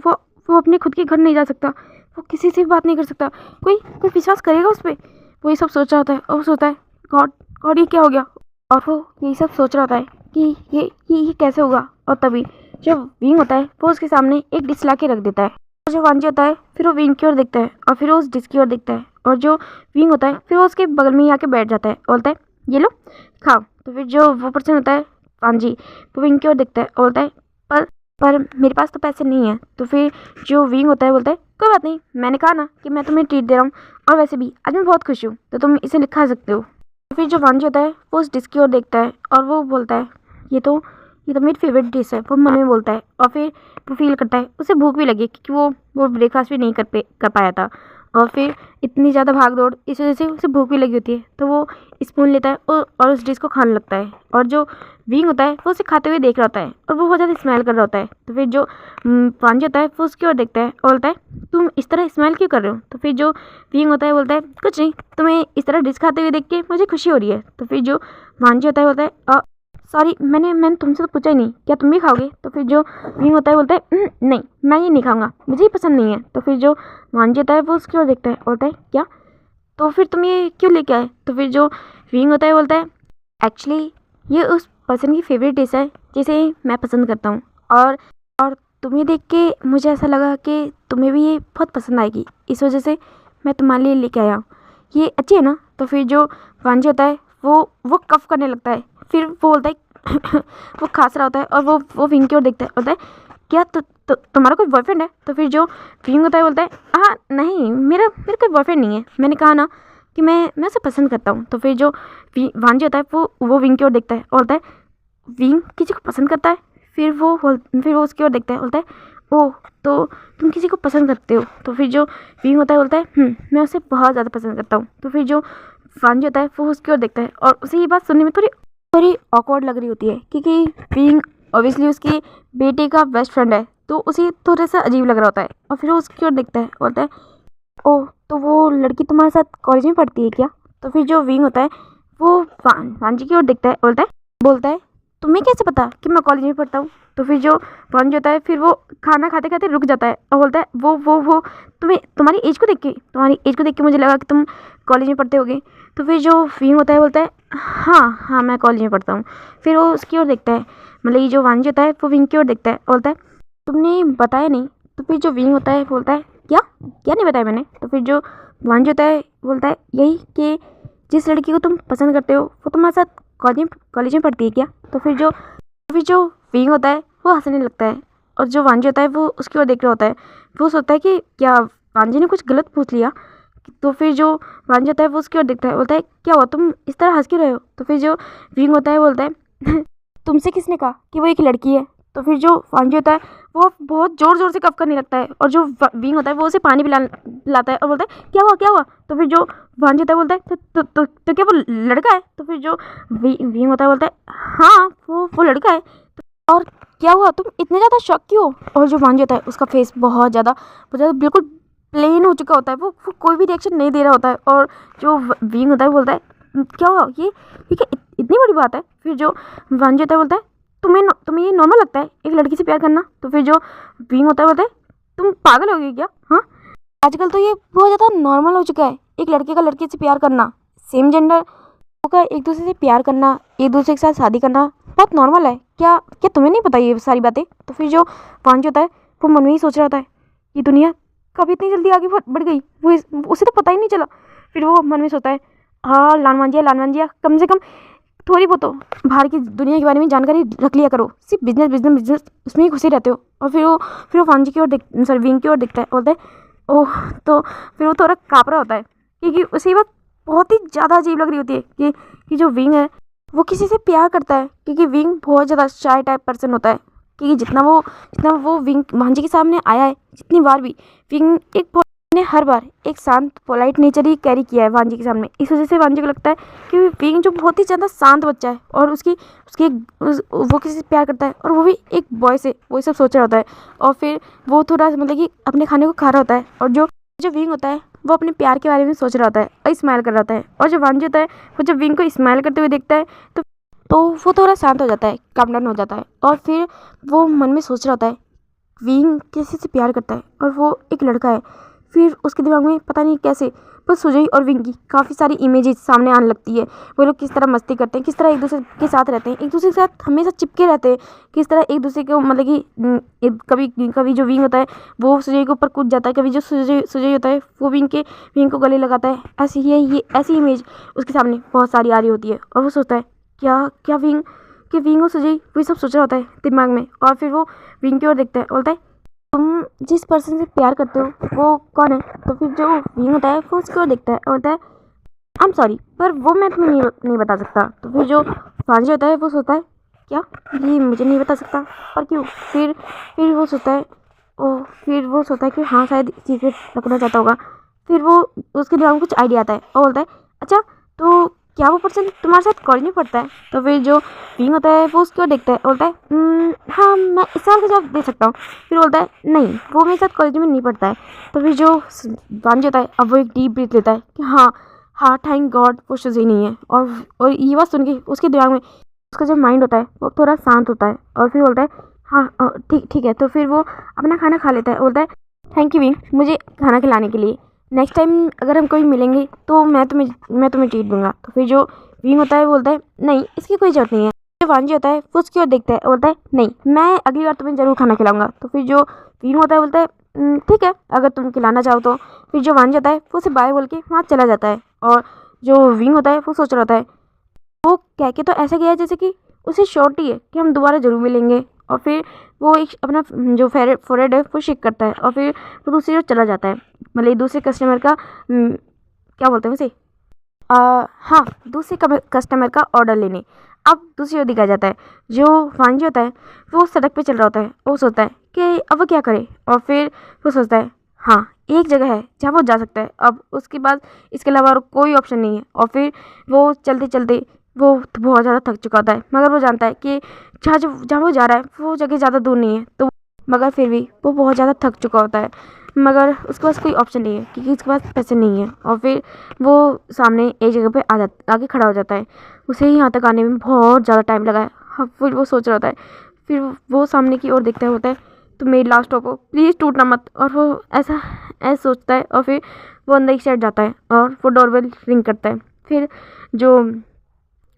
वो अपने खुद के घर नहीं जा सकता, वो किसी से भी बात नहीं कर सकता, कोई कोई विश्वास करेगा उस पर। वो ये सब सोच रहा होता है। और वो सोचता है गॉड गॉड ये क्या हो गया। और वो यही सब सोच रहा होता है कि ये कैसे होगा। और तभी जो विंग होता है वो उसके सामने एक डिश ला के रख देता है। और जो वांजी होता है फिर वो विंग की ओर देखता है और फिर वो उस डिश की ओर देखता है। और जो विंग होता है फिर वो उसके बगल में ही आके बैठ जाता है और बोलता है ये लो खाओ। तो फिर जो वो पर्सन होता है वांजी, वो विंग की ओर देखता है और बोलता है पर मेरे पास तो पैसे नहीं है। तो फिर जो विंग होता है बोलता है कोई बात नहीं, मैंने कहा ना कि मैं तुम्हें ट्रीट दे रहा हूँ, और वैसे भी आज मैं बहुत खुश हूँ, तो तुम इसे खा सकते हो। तो फिर जो वांजी होता है वो उस डिश की ओर देखता है और वो बोलता है ये तो मेरी फेवरेट डिश है। वो मन में बोलता है। और फिर वो फील करता है उसे भूख भी लगी, क्योंकि वो ब्रेकफास्ट भी नहीं कर पाया था। और फिर इतनी ज़्यादा भाग दौड़ इस वजह से उसे भूख भी लगी होती है। तो वो स्पून लेता है और उस डिश को खाने लगता है। और जो विंग होता है वो उसे खाते हुए देख रहा होता है और वो बहुत ज़्यादा स्माइल कर रहा होता है। तो फिर जो वांजी होता है वो उसकी ओर देखता है और बोलता है तुम इस तरह स्माइल क्यों कर रहे हो। तो फिर जो विंग होता है बोलता है कुछ नहीं, तुम्हें इस तरह डिश खाते हुए देख के मुझे खुशी हो रही है। तो फिर जो वांजी होता है बोलता है सॉरी, मैंने तुमसे तो पूछा ही नहीं, क्या तुम भी खाओगे। तो फिर जो विंग होता है बोलता है नहीं, मैं ये नहीं खाऊंगा, मुझे ही पसंद नहीं है। तो फिर जो वांजी होता है वो उसकी ओर देखता है और बोलता है क्या, तो फिर तुम ये क्यों लेके आए। तो फिर जो विंग होता है बोलता है एक्चुअली ये उस पर्सन की फेवरेट डिश है जिसे मैं पसंद करता हूँ, और तुम्हें देख के मुझे ऐसा लगा कि तुम्हें भी ये बहुत पसंद आएगी, इस वजह से मैं तुम्हारे लिए लेके आया हूँ, ये अच्छी है ना। तो फिर जो वांजी होता है वो कफ करने लगता है। फिर वो बोलता है वो खांस रहा होता है और वो विंग की ओर देखता है, बोलता है क्या तुम्हारा कोई बॉयफ्रेंड है। तो फिर जो विंग होता है बोलता है हाँ नहीं, मेरा कोई बॉयफ्रेंड नहीं है, मैंने कहा ना कि मैं उसे पसंद करता हूँ। तो फिर जो वांजी होता है वो विंग की ओर देखता है और बोलता है विंग किसी को पसंद करता है। फिर वो उसकी ओर देखता है, बोलता है ओह तो तुम किसी को पसंद करते हो। तो फिर जो विंग होता है बोलता है मैं उसे बहुत ज़्यादा पसंद करता हूँ। तो फिर जो वांजी होता है वो उसकी ओर देखता है और उसे ये बात सुनने में थोड़ी ऑकवर्ड लग रही होती है, क्योंकि विंग ऑब्वियसली उसकी बेटे का बेस्ट फ्रेंड है, तो उसे थोड़ा सा अजीब लग रहा होता है। और फिर वो उसकी ओर देखता है, बोलता है ओह तो वो लड़की तुम्हारे साथ कॉलेज में पढ़ती है क्या। तो फिर जो विंग होता है वो वांजी की ओर देखता है, बोलता है तुम्हें कैसे पता कि मैं कॉलेज में पढ़ता हूँ। तो फिर जो वांजी होता है फिर वो खाना खाते खाते रुक जाता है और बोलता है वो तुम्हारी एज को देख के मुझे लगा कि तुम कॉलेज में पढ़ते होगे। तो फिर जो विंग होता है बोलता है हाँ मैं कॉलेज में पढ़ता हूँ। फिर वो उसकी ओर देखता है, मतलब ये जो वांजी होता है वो विंग की ओर देखता है और बोलता है तुमने बताया नहीं। तो फिर जो विंग होता है बोलता है क्या नहीं बताया मैंने। तो फिर जो वांजी होता है बोलता है यही कि जिस लड़की को तुम पसंद करते हो वो तुम्हारे साथ कॉलेज में पढ़ती है क्या। तो फिर जो विंग होता है वो हंसने लगता है और जो वांजी होता है वो उसकी ओर देख रहा होता है। वो सोचता है कि क्या वांजी ने कुछ गलत पूछ लिया। तो फिर जो वांजी होता है वो उसकी ओर देखता है, बोलता है क्या हुआ तुम इस तरह हंस क्यों रहे हो। तो फिर जो विंग होता है बोलता है तुमसे किसने कहा कि वो एक लड़की है। तो फिर जो वांजी होता है वो बहुत ज़ोर ज़ोर से कफ करने लगता है और जो विंग होता है वो उसे पानी पिलाता है और बोलता है क्या हुआ। तो फिर जो वांजी होता है बोलता है तो क्या वो लड़का है। तो फिर जो विंग होता है बोलता है हाँ वो लड़का है। और क्या हुआ, तुम इतने ज़्यादा शॉक क्यों हो। और जो वांजी होता है उसका फेस बहुत ज़्यादा बिल्कुल प्लेन हो चुका होता है, वो कोई भी रिएक्शन नहीं दे रहा होता है। और जो विंग होता है बोलता है क्या हुआ, ये क्या इतनी बड़ी बात है। फिर जो वांजी होता है बोलता है तुम्हें ये नॉर्मल लगता है एक लड़की से प्यार करना। तो फिर जो विंग होता है बोलता है तुम पागल हो गई क्या। हाँ आजकल तो ये बहुत ज़्यादा नॉर्मल हो चुका है, एक लड़के का लड़की से प्यार करना, सेम जेंडर का एक दूसरे से प्यार करना, एक दूसरे के साथ शादी करना बहुत नॉर्मल है। क्या तुम्हें नहीं पता ये सारी बातें। तो फिर जो वांजी होता है वो मन में ही सोच रहा होता है ये दुनिया कभी इतनी जल्दी आगे बढ़ गई, उसे तो पता ही नहीं चला। फिर वो मन में सोचता है हाँ लानवांजिया कम से कम थोड़ी बहुत तो बाहर की दुनिया के बारे में जानकारी रख लिया करो, सिर्फ बिजनेस उसमें ही खुशी रहते हो। और फिर वो वांजी की ओर विंग की ओर देखता है, बोलता है ओह। तो फिर वो थोड़ा काँप रहा होता है, क्योंकि उसे ये बात बहुत ही ज़्यादा अजीब लग रही होती है कि जो विंग है वो किसी से प्यार करता है, क्योंकि विंग बहुत ज़्यादा शाय टाइप पर्सन होता है क्योंकि जितना वो विंग वांजी के सामने आया है, जितनी बार भी विंग ने हर बार एक शांत पोलाइट नेचर ही कैरी किया है वांजी के सामने। इस वजह से वांजी को लगता है कि विंग जो बहुत ही ज़्यादा शांत बच्चा है और वो किसी से प्यार करता है और वो भी एक बॉय से, वो सब सोच रहा होता है। और फिर वो थोड़ा मतलब कि अपने खाने को खा रहा होता है और जो विंग होता है वो अपने प्यार के बारे में सोच रहा होता है और स्माइल कर रहा होता है। और जो वांजी होता है वो जब विंग को स्माइल करते हुए देखता है तो वो थोड़ा शांत हो जाता है, काम डाउन हो जाता है। और फिर वो मन में सोच रहा होता है विंग किसी से प्यार करता है और वो एक लड़का है। फिर उसके दिमाग में पता नहीं कैसे बस सुजोई और विंग की काफ़ी सारी इमेजेस सामने आने लगती है। वो लोग किस तरह मस्ती करते हैं, किस तरह एक दूसरे के साथ रहते हैं, एक दूसरे के साथ हमेशा चिपके रहते हैं, किस तरह एक दूसरे को मतलब कि कभी जो विंग होता है वो सुजोई के ऊपर कूद जाता है, कभी जो सुजोई होता है वो विंग को गले लगाता है। ऐसी इमेज उसके सामने बहुत सारी आ रही होती है और वो सोचता है क्या विंग और सुजोई वही सब सोच रहा होता है दिमाग में। और फिर वो विंग की ओर देखता है, बोलता है तुम जिस पर्सन से प्यार करते हो वो कौन है। तो फिर जो विंग होता है वो उसकी ओर देखता है और बोलता है आई एम सॉरी पर वो मैं तुम्हें नहीं बता सकता। तो फिर जो वांजी होता है वो सोचता है क्या ये मुझे नहीं बता सकता, पर क्यों। फिर वो सोचता है कि हाँ शायद सीक्रेट रखना चाहता होगा। फिर वो उसके दिमाग में कुछ आइडिया आता है और बोलता है अच्छा तो क्या वो पर्सन तुम्हारे साथ कॉलेज में पढ़ता है। तो फिर जो विंग होता है वो उसकी ओर देखता है और बोलता है हाँ मैं इस सवाल का जवाब दे सकता हूँ। फिर बोलता है नहीं वो मेरे साथ कॉलेज में नहीं पढ़ता है। तो फिर जो वांजी होता है अब वो एक डीप ब्रीथ लेता है कि हाँ थैंक गॉड वो सुजोई नहीं है। और ये बात सुन के उसके दिमाग में उसका जो माइंड होता है वो थोड़ा शांत होता है और फिर बोलता है हाँ ठीक है। तो फिर वो अपना खाना खा लेता है, बोलता है थैंक यू विंग मुझे खाना खिलाने के लिए। नेक्स्ट टाइम अगर हम कभी मिलेंगे तो मैं तुम्हें ट्रीट दूंगा। तो फिर जो विंग होता है वो बोलता है नहीं इसकी कोई ज़रूरत नहीं है। जो वांजी होता है वो उसकी ओर देखता है और बोलता है नहीं मैं अगली बार तुम्हें ज़रूर खाना खिलाऊंगा। तो फिर जो विंग होता है बोलता है ठीक है अगर तुम खिलाना चाहो तो। फिर जो वांजी होता है वो उसे बाय बोल के वहाँ चला जाता है और जो विंग होता है वो सोच रहा होता है वो कह के तो ऐसा गया है जैसे कि उसे श्योरिटी है कि हम दोबारा ज़रूर मिलेंगे। और फिर वो एक अपना जो फोरहेड है वो शेक करता है और फिर वो दूसरी ओर चला जाता है, मतलब दूसरे कस्टमर का क्या बोलते हैं उसे हाँ दूसरे कस्टमर का ऑर्डर लेने। अब दूसरी ओर दिखाया जाता है जो वांजी होता है वो सड़क पे चल रहा होता है। वो सोचता है कि अब वो क्या करे और फिर वो सोचता है हाँ एक जगह है जहाँ वो जा सकता है, अब उसके बाद इसके अलावा और कोई ऑप्शन नहीं है। और फिर वो चलते चलते वो तो बहुत ज़्यादा थक चुका होता है, मगर वो जानता है कि जहाँ वो जा रहा है वो जगह ज़्यादा दूर नहीं है। तो मगर फिर भी वो बहुत ज़्यादा थक चुका होता है, मगर उसके पास कोई ऑप्शन नहीं है क्योंकि उसके पास पैसे नहीं है। और फिर वो सामने एक जगह पे आगे खड़ा हो जाता है। उसे यहाँ तक आने में बहुत ज़्यादा टाइम लगा है। फिर वो सोच रहा होता है, फिर वो सामने की ओर देखता होता है तो मेरी लास्ट स्टॉप हो प्लीज़ टूटना मत। और वो ऐसा सोचता है और फिर वो अंदर की साइड जाता है और वो डोरबेल रिंग करता है। फिर जो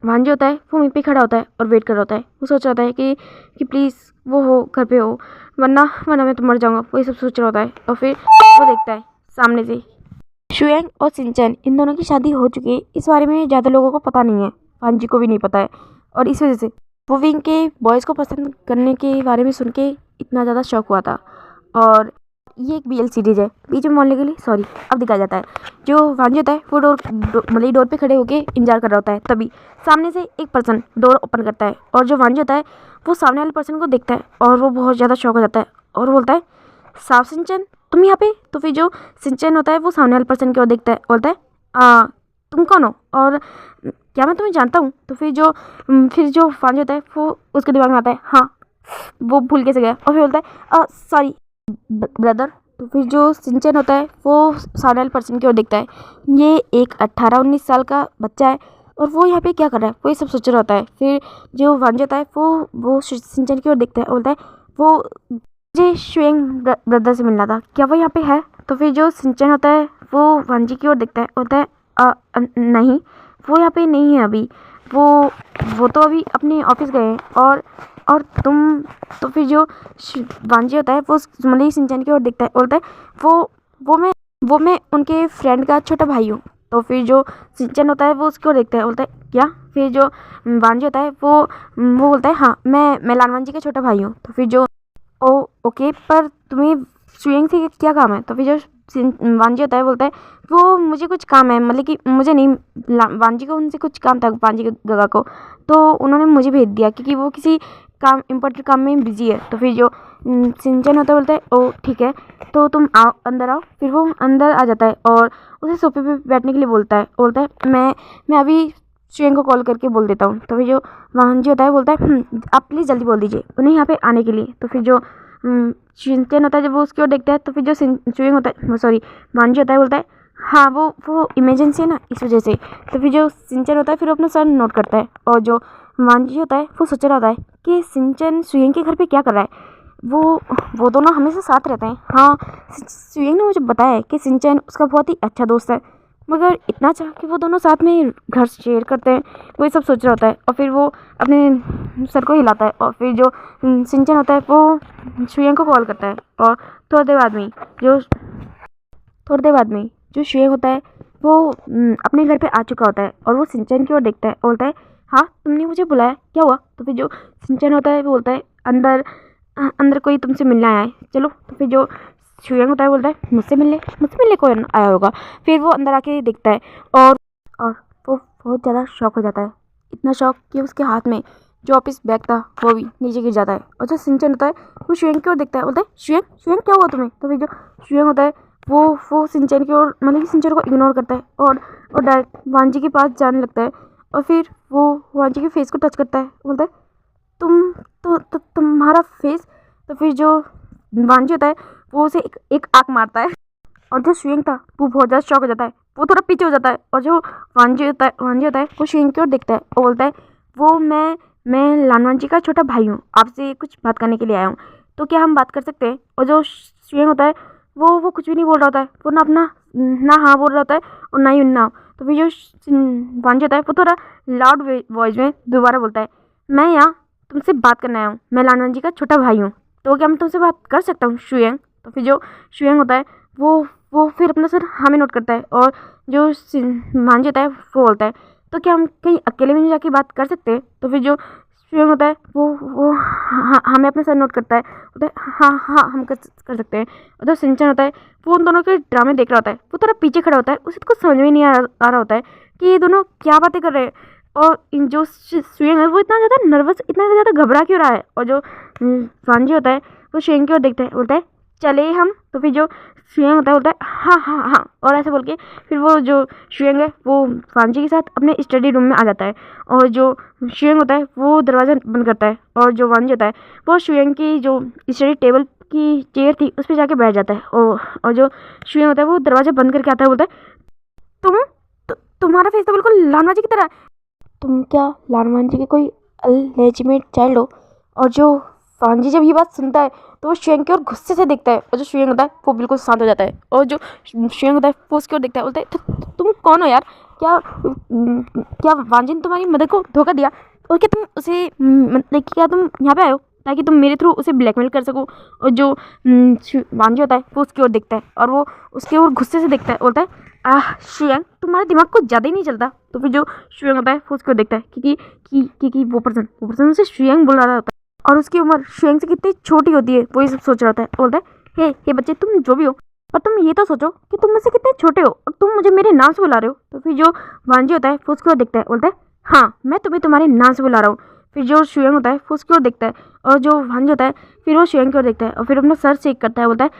वांजी होता है वो वहीं पे खड़ा होता है और वेट कर रहा होता है। वो सोच रहा होता है कि प्लीज़ वो हो घर पे हो वरना मैं तो मर जाऊँगा, वो ये सब सोच रहा होता है। और फिर वो देखता है सामने से शुएंग और सिंचन इन दोनों की शादी हो चुकी है। इस बारे में ज़्यादा लोगों को पता नहीं है, वांजी को भी नहीं पता है। और इस वजह से वो विंग के बॉयज़ को पसंद करने के बारे में सुन के इतना ज़्यादा शौक हुआ था। और ये एक BL सीरीज़ है, बीच में बोलने के लिए सॉरी। अब दिखाया जाता है जो वांजी होता है वो डोर पे खड़े होके इंतजार कर रहा होता है, तभी सामने से एक पर्सन डोर ओपन करता है और जो वांजी होता है वो सामने वाले पर्सन को देखता है और वो बहुत ज़्यादा शॉक हो जाता है और बोलता है साफ सिंचन तुम यहाँ पे। तो फिर जो सिंचन होता है वो सामने वाले पर्सन की ओर देखता है, बोलता है तुम कौन हो और क्या मैं तुम्हें जानता हूँ। तो फिर जो वांजी होता है वो उसके दिमाग में आता है हाँ वो भूल कैसे गया। और फिर बोलता है सॉरी ब्रदर। तो फिर जो सिंचन होता है वो सामने वाले पर्सन की ओर देखता है, ये एक 18-19 साल का बच्चा है और वो यहाँ पे क्या कर रहा है, वो ये सब सोच रहा होता है। फिर जो वांजी होता है वो सिंचन की ओर देखता है, बोलता है वो मुझे शुएंग ब्रदर से मिलना था, क्या वो यहाँ पे है। तो फिर जो सिंचन होता है वो वांजी की ओर देखता है, बोलता है नहीं वो यहाँ पे नहीं है अभी, वो तो अभी अपने ऑफिस गए हैं और तुम। तो फिर जो वांजी होता है वो मतलब सिंचन की ओर देखता है, बोलता है वो मैं उनके फ्रेंड का छोटा भाई हूँ। तो फिर जो सिंचन होता है वो उसकी ओर देखता है, बोलता है क्या। फिर जो वांजी होता है वो बोलता है हाँ मैं लानवांजी का छोटा भाई हूँ। तो फिर जो ओके पर तुम्हें शुएंग से क्या काम है। तो फिर जो वांजी होता है बोलता है वो मुझे कुछ काम है, मतलब कि मुझे नहीं, वांजी को उनसे कुछ काम था, वांजी के गगा को, तो उन्होंने मुझे भेज दिया क्योंकि वो किसी काम इम्पोर्टेंट काम में बिजी है। तो फिर जो सिंचन होता है बोलता है ओ ठीक है, तो तुम आओ अंदर आओ। फिर वो अंदर आ जाता है और उसे सोफे पे बैठने के लिए बोलता है मैं अभी शुएंग को कॉल करके बोल देता हूँ। तो फिर जो वांजी होता है बोलता है आप प्लीज़ जल्दी बोल दीजिए उन्हें यहाँ पे आने के लिए। तो फिर जो शिनचैन होता है जब वो उसकी ओर देखता है तो फिर जो शुएंग होता है, सॉरी वांजी होता है बोलता है हाँ वो इमरजेंसी है ना इस वजह से। तो फिर जो सिंचन होता है फिर अपना सर नोट करता है और जो वांजी होता है वो सोच रहा होता है कि सिंचन शुएंग के घर पे क्या कर रहा है। वो दोनों हमेशा साथ रहते हैं। हाँ, शुएंग ने मुझे बताया है कि सिंचन उसका बहुत ही अच्छा दोस्त है, मगर इतना अच्छा कि वो दोनों साथ में घर शेयर करते हैं, वो ये सब सोच रहा होता है। और फिर वो अपने सर को हिलाता है और फिर जो सिंचन होता है वो शुएंग को कॉल करता है और थोड़ी देर बाद में जो शुएंग होता है वो अपने घर पे आ चुका होता है और वो सिंचन की ओर देखता है और बोलता है हाँ तुमने मुझे बुलाया, क्या हुआ। तो फिर जो सिंचन होता है वो बोलता है अंदर कोई तुमसे मिलने आया है, चलो। तो फिर जो शुएंग होता है बोलता है मुझसे मिलने कौन आया होगा। फिर वो अंदर आके देखता है और वो बहुत ज़्यादा शॉक हो जाता है, इतना शॉक कि उसके हाथ में जो ऑफिस बैग था वो भी नीचे गिर जाता है। और जो सिंचन होता है वो शुएंग की ओर देखता है, बोलता है शुएंग क्या हुआ तुम्हें। तो फिर जो शुएंग होता है वो सिंचन की ओर, मतलब कि सिंचन को इग्नोर करता है और डायरेक्ट वांजी के पास जाने लगता है। और फिर वो वांजी के फेस को टच करता है, बोलता है तुम्हारा फेस। तो फिर जो वांजी होता है वो उसे एक आंख मारता है और जो शुएंग था वो बहुत ज़्यादा शॉक हो जाता है, वो थोड़ा पीछे हो जाता है। और जो वांजी होता है वो शुएंग की ओर देखता है और बोलता है वो मैं लानवांजी का छोटा भाई हूँ, आपसे कुछ बात करने के लिए आया हूँ, तो क्या हम बात कर सकते हैं। और जो शुएंग होता है वो कुछ भी नहीं बोल रहा होता है, वो ना हाँ बोल रहा होता है और ना ही ना। तो फिर जो वांजी होता है वो थोड़ा लाउड वॉइस में दोबारा बोलता है मैं यहाँ तुमसे बात करने आया हूँ, मैं लानवांजी का छोटा भाई हूँ, तो क्या मैं तुमसे बात कर सकता हूँ शुएंग। तो फिर जो शुएंग होता है वो फिर अपना सर हमें नोट करता है और जो वांजी होता है वो बोलता है तो क्या हम कहीं अकेले में जाके बात कर सकते हैं। तो फिर जो शुएंग होता है वो हमें अपना सर नोट करता है, बोलता है हाँ हम कर सकते हैं। और जो सिंचन होता है वो उन दोनों के ड्रामे देख रहा होता है, वो थोड़ा पीछे खड़ा होता है, उसे कुछ समझ में नहीं आ रहा होता है कि ये दोनों क्या बातें कर रहे हैं। और जो शुएंग है वो इतना ज़्यादा नर्वस, इतना ज़्यादा घबरा क्यों रहा है। और जो वांजी होता है वो शुएंग की ओर देखता है, बोलता है चले हम। तो फिर जो शुएंग होता है बोलता है हाँ और ऐसे बोल के फिर वो जो शुएंग है वो वांजी के साथ अपने स्टडी रूम में आ जाता है। और जो शुएंग होता है वो दरवाज़ा बंद करता है और जो वांजी होता है वो शुएंग की जो स्टडी टेबल की चेयर थी उस पर जाके बैठ जाता है। और जो शुएंग होता है वो दरवाज़ा बंद करके आता है, बोलता है तुम्हारा फेस तो बिल्कुल लानवांजी की तरह, तुम क्या लानवांजी के कोई अनलेजिमेट चाइल्ड हो। और जो वांजी जब ये बात सुनता है तो वो शुएंग की ओर गुस्से से देखता है और जो शुएंग होता है वो बिल्कुल शांत हो जाता है। और जो शुएंग होता है वो उसकी ओर देखता है, बोलता है तुम कौन हो यार, क्या वांजी ने तुम्हारी मदर को धोखा दिया और क्या तुम उसे मतलब क्या तुम यहाँ पे आए हो ताकि तुम मेरे थ्रू उसे ब्लैकमेल कर सको। और जो वांजी होता है वो उसकी ओर देखता है और वो उसके ओर गुस्से से देखता है, बोलता है शुएंग तुम्हारे दिमाग को ज़्यादा ही नहीं चलता। तो फिर जो शुएंग होता है वो उसको देखता है क्योंकि वो पर्सन उसे शुएंग बुला रहा होता है और उसकी उम्र शुएंग से कितनी छोटी होती है वो ये सब सोच रहा होता है। बोलता है हे बच्चे तुम जो भी हो, और तुम ये तो सोचो कि तुम मुझसे कितने छोटे हो और तुम मुझे मेरे नाम से बुला रहे हो। तो फिर जो वांजी होता है वो उसकी ओर देखता है, बोलता है हाँ मैं तुम्हें तुम्हारे नाम से बुला रहा हूँ। फिर जो शुएंग होता है वो उसकी ओर देखता है और जो वांजी होता है फिर वो शुएंग की ओर देखता है और फिर अपना सर चेक करता है, बोलता है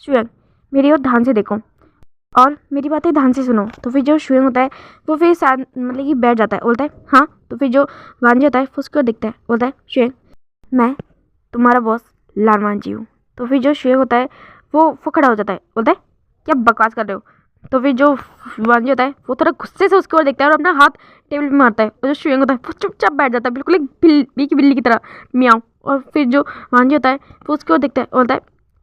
शुएंग मेरी ओर ध्यान से देखो और मेरी बातें ध्यान से सुनो। तो फिर जो शुएंग होता है वो फिर साथ मतलब कि बैठ जाता है, बोलता है हाँ। तो फिर जो वांजी होता है वो उसकी ओर देखता है, बोलता है शुएंग मैं तुम्हारा बॉस लानवांजी हूँ। तो फिर जो शुएंग होता है वो खड़ा हो जाता है, बोलता है क्या बकवास कर रहे हो। तो फिर जो वांजी होता है वो थोड़ा गुस्से से उसकी ओर देखता है और अपना हाथ टेबल पे मारता है और जो शुएंग होता है वो चुपचाप बैठ जाता है बिल्कुल एक बिल्ली की तरह मियाऊं। और फिर जो वांजी होता है वो उसकी ओर देखता है, बोलता है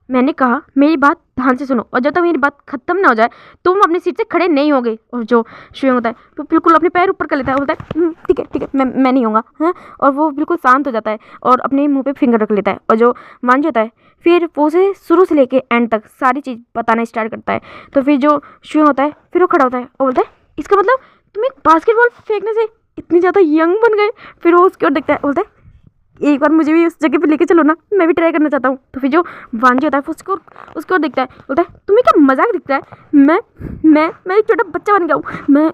मैंने कहा मेरी बात ध्यान से सुनो और जब तक मेरी बात खत्म ना हो जाए तुम अपनी सीट से खड़े नहीं होगे। और जो शुएंग होता है वो बिल्कुल अपने पैर ऊपर कर लेता है, बोलता है ठीक है मैं नहीं होगा हाँ। और वो बिल्कुल शांत हो जाता है और अपने मुंह पे फिंगर रख लेता है। और जो वांजी होता है फिर वो उसे शुरू से लेके एंड तक सारी चीज़ बताना स्टार्ट करता है। तो फिर जो शुएंग होता है फिर वो खड़ा होता है और बोलता है इसका मतलब तुम एक बास्केटबॉल फेंकने से इतनी ज़्यादा यंग बन गए। फिर वो उसकी ओर देखता है, बोलता है एक बार मुझे भी उस जगह पे लेके चलो ना, मैं भी ट्राई करना चाहता हूँ। तो फिर जो वांजी होता है उसको उसको देखता है, बोलता है तुम्हें क्या मजाक दिखता है, मैं एक छोटा बच्चा बन गया हूँ मैं।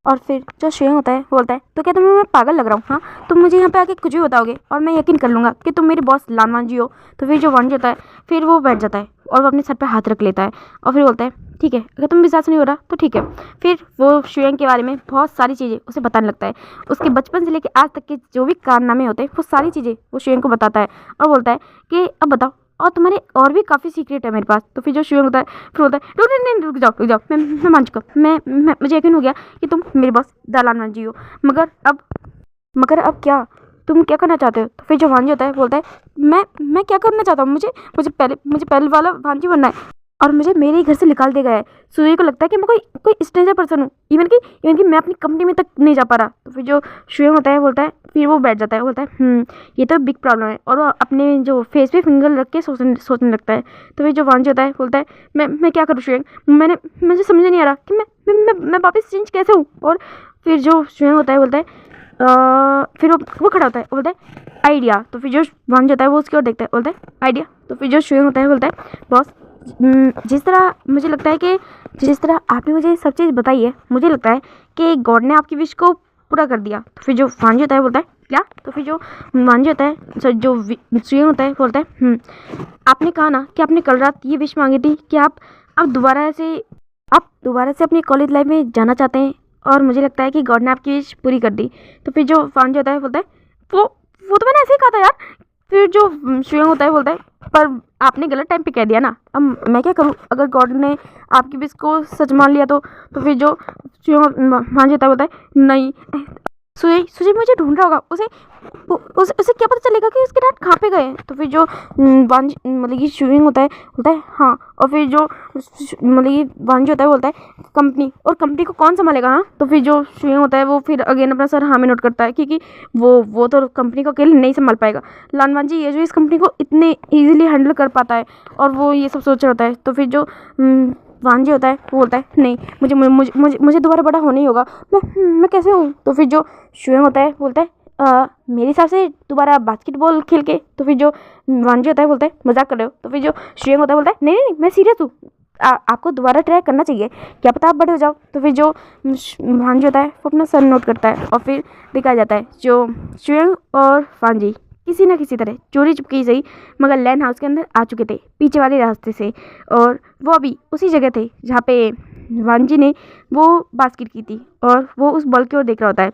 और फिर जो शुयंग होता है वो बोलता है तो क्या तुम्हें मैं पागल लग रहा हूँ? हाँ, तुम मुझे यहाँ पे आके कुछ भी बताओगे और मैं यकीन कर लूँगा कि तुम मेरे बॉस लान वांजी हो। तो फिर जो वांजी होता है फिर वो बैठ जाता है और वो अपने सर पे हाथ रख लेता है और फिर बोलता है ठीक है, अगर तुम विश्वास नहीं हो रहा तो ठीक है। फिर वो शुयंग के बारे में बहुत सारी चीज़ें उसे बताने लगता है, उसके बचपन से लेकर आज तक के जो भी कारनामे होते हैं वो सारी चीज़ें वो शुयंग को बताता है और बोलता है कि अब बताओ, और तुम्हारे और भी काफ़ी सीक्रेट है मेरे पास। तो फिर जो शुयंग होता है फिर बोलता है रुक जाओ, मैं मान चुका, मैं मुझे यकीन हो गया कि तुम मेरे बॉस दालान वांजी हो, मगर अब क्या, तुम क्या करना चाहते हो? तो फिर जो वांजी होता है बोलता है मैं क्या करना चाहता हूँ, मुझे पहले वाला वांजी बनना है और मुझे मेरे ही घर से निकाल दिया गया है। सूर्य को लगता है कि मैं कोई स्ट्रेंजर पर्सन हूँ, इवन कि मैं अपनी कंपनी में तक नहीं जा पा रहा। तो फिर जो शुयंग होता है बोलता है, फिर वो बैठ जाता है, बोलता है ये तो बिग प्रॉब्लम है, और वो अपने जो फेस पे फिंगर रख के सोचने लगता है। तो फिर जो वांजी होता है बोलता है मैं क्या करूँ शुयंग, मुझे समझ नहीं आ रहा कि मैं वापस चेंज कैसे हूँ। और फिर जो शुयंग होता है बोलता है फिर वो खड़ा होता है, बोलता है आइडिया। तो फिर जो वांजी होता है वो उसकी ओर देखता है, बोलता है आइडिया। तो फिर जो शुयंग होता है बोलता है बॉस, जिस तरह मुझे लगता है कि जिस तरह आपने मुझे सब चीज़ बताई है, मुझे लगता है कि गॉड ने आपकी विश को पूरा कर दिया। तो फिर जो वांजी होता है बोलता है क्या? तो फिर जो वांजी होता है जो शुयंग होता है बोलता है आपने कहा ना कि आपने कल रात ये विश मांगी थी कि आप दोबारा से अपनी कॉलेज लाइफ में जाना चाहते हैं, और मुझे लगता है कि गॉड ने आपकी विश पूरी कर दी। तो फिर जो वांजी होता है बोलता है वो तो मैंने ऐसे ही कहा था यार। फिर जो शुयंग होता है बोलता है पर आपने गलत टाइम पे कह दिया ना, अब मैं क्या करूं, अगर गॉड ने आपकी विश को सच मान लिया तो। फिर जो वांजी होता है बोलता है नहीं, सुजय मुझे ढूंढ रहा होगा, उसे क्या पता चलेगा कि उसके डैड कहाँ पे गए। तो फिर जो वांजी मतलब कि शुयंग होता है बोलता है हाँ, और फिर जो मतलब कि वांजी होता है बोलता है कंपनी को कौन संभालेगा? हाँ। तो फिर जो शुयंग होता है वो फिर अगेन अपना सर हाँ में नोट करता है, क्योंकि वो तो कंपनी को अकेले नहीं संभाल पाएगा। लान वांजी ये जो इस कंपनी को इतने ईजिली हैंडल कर पाता है, और वो ये सब सोच रहा होता है। तो फिर जो वांजी होता है वो बोलता है नहीं, मुझे दोबारा बड़ा होना ही होगा, मैं कैसे हूँ? तो फिर जो शुयंग होता है बोलता है मेरे हिसाब से दोबारा बास्केटबॉल खेल के। तो फिर जो वांजी होता है बोलता है मजाक कर रहे हो? तो फिर जो शुयंग होता है बोलता है नहीं मैं सीरियस हूँ, आपको दोबारा ट्राई करना चाहिए, क्या पता आप बड़े हो जाओ। तो फिर जो वांजी होता है वो अपना सर नोट करता है, और फिर दिखाया जाता है जो शुयंग और वांजी किसी न किसी तरह चोरी चुपके सही मगर लैंड हाउस के अंदर आ चुके थे पीछे वाले रास्ते से, और वो अभी उसी जगह थे जहाँ पे वांजी ने वो बास्केट की थी, और वो उस बॉल की ओर देख रहा होता है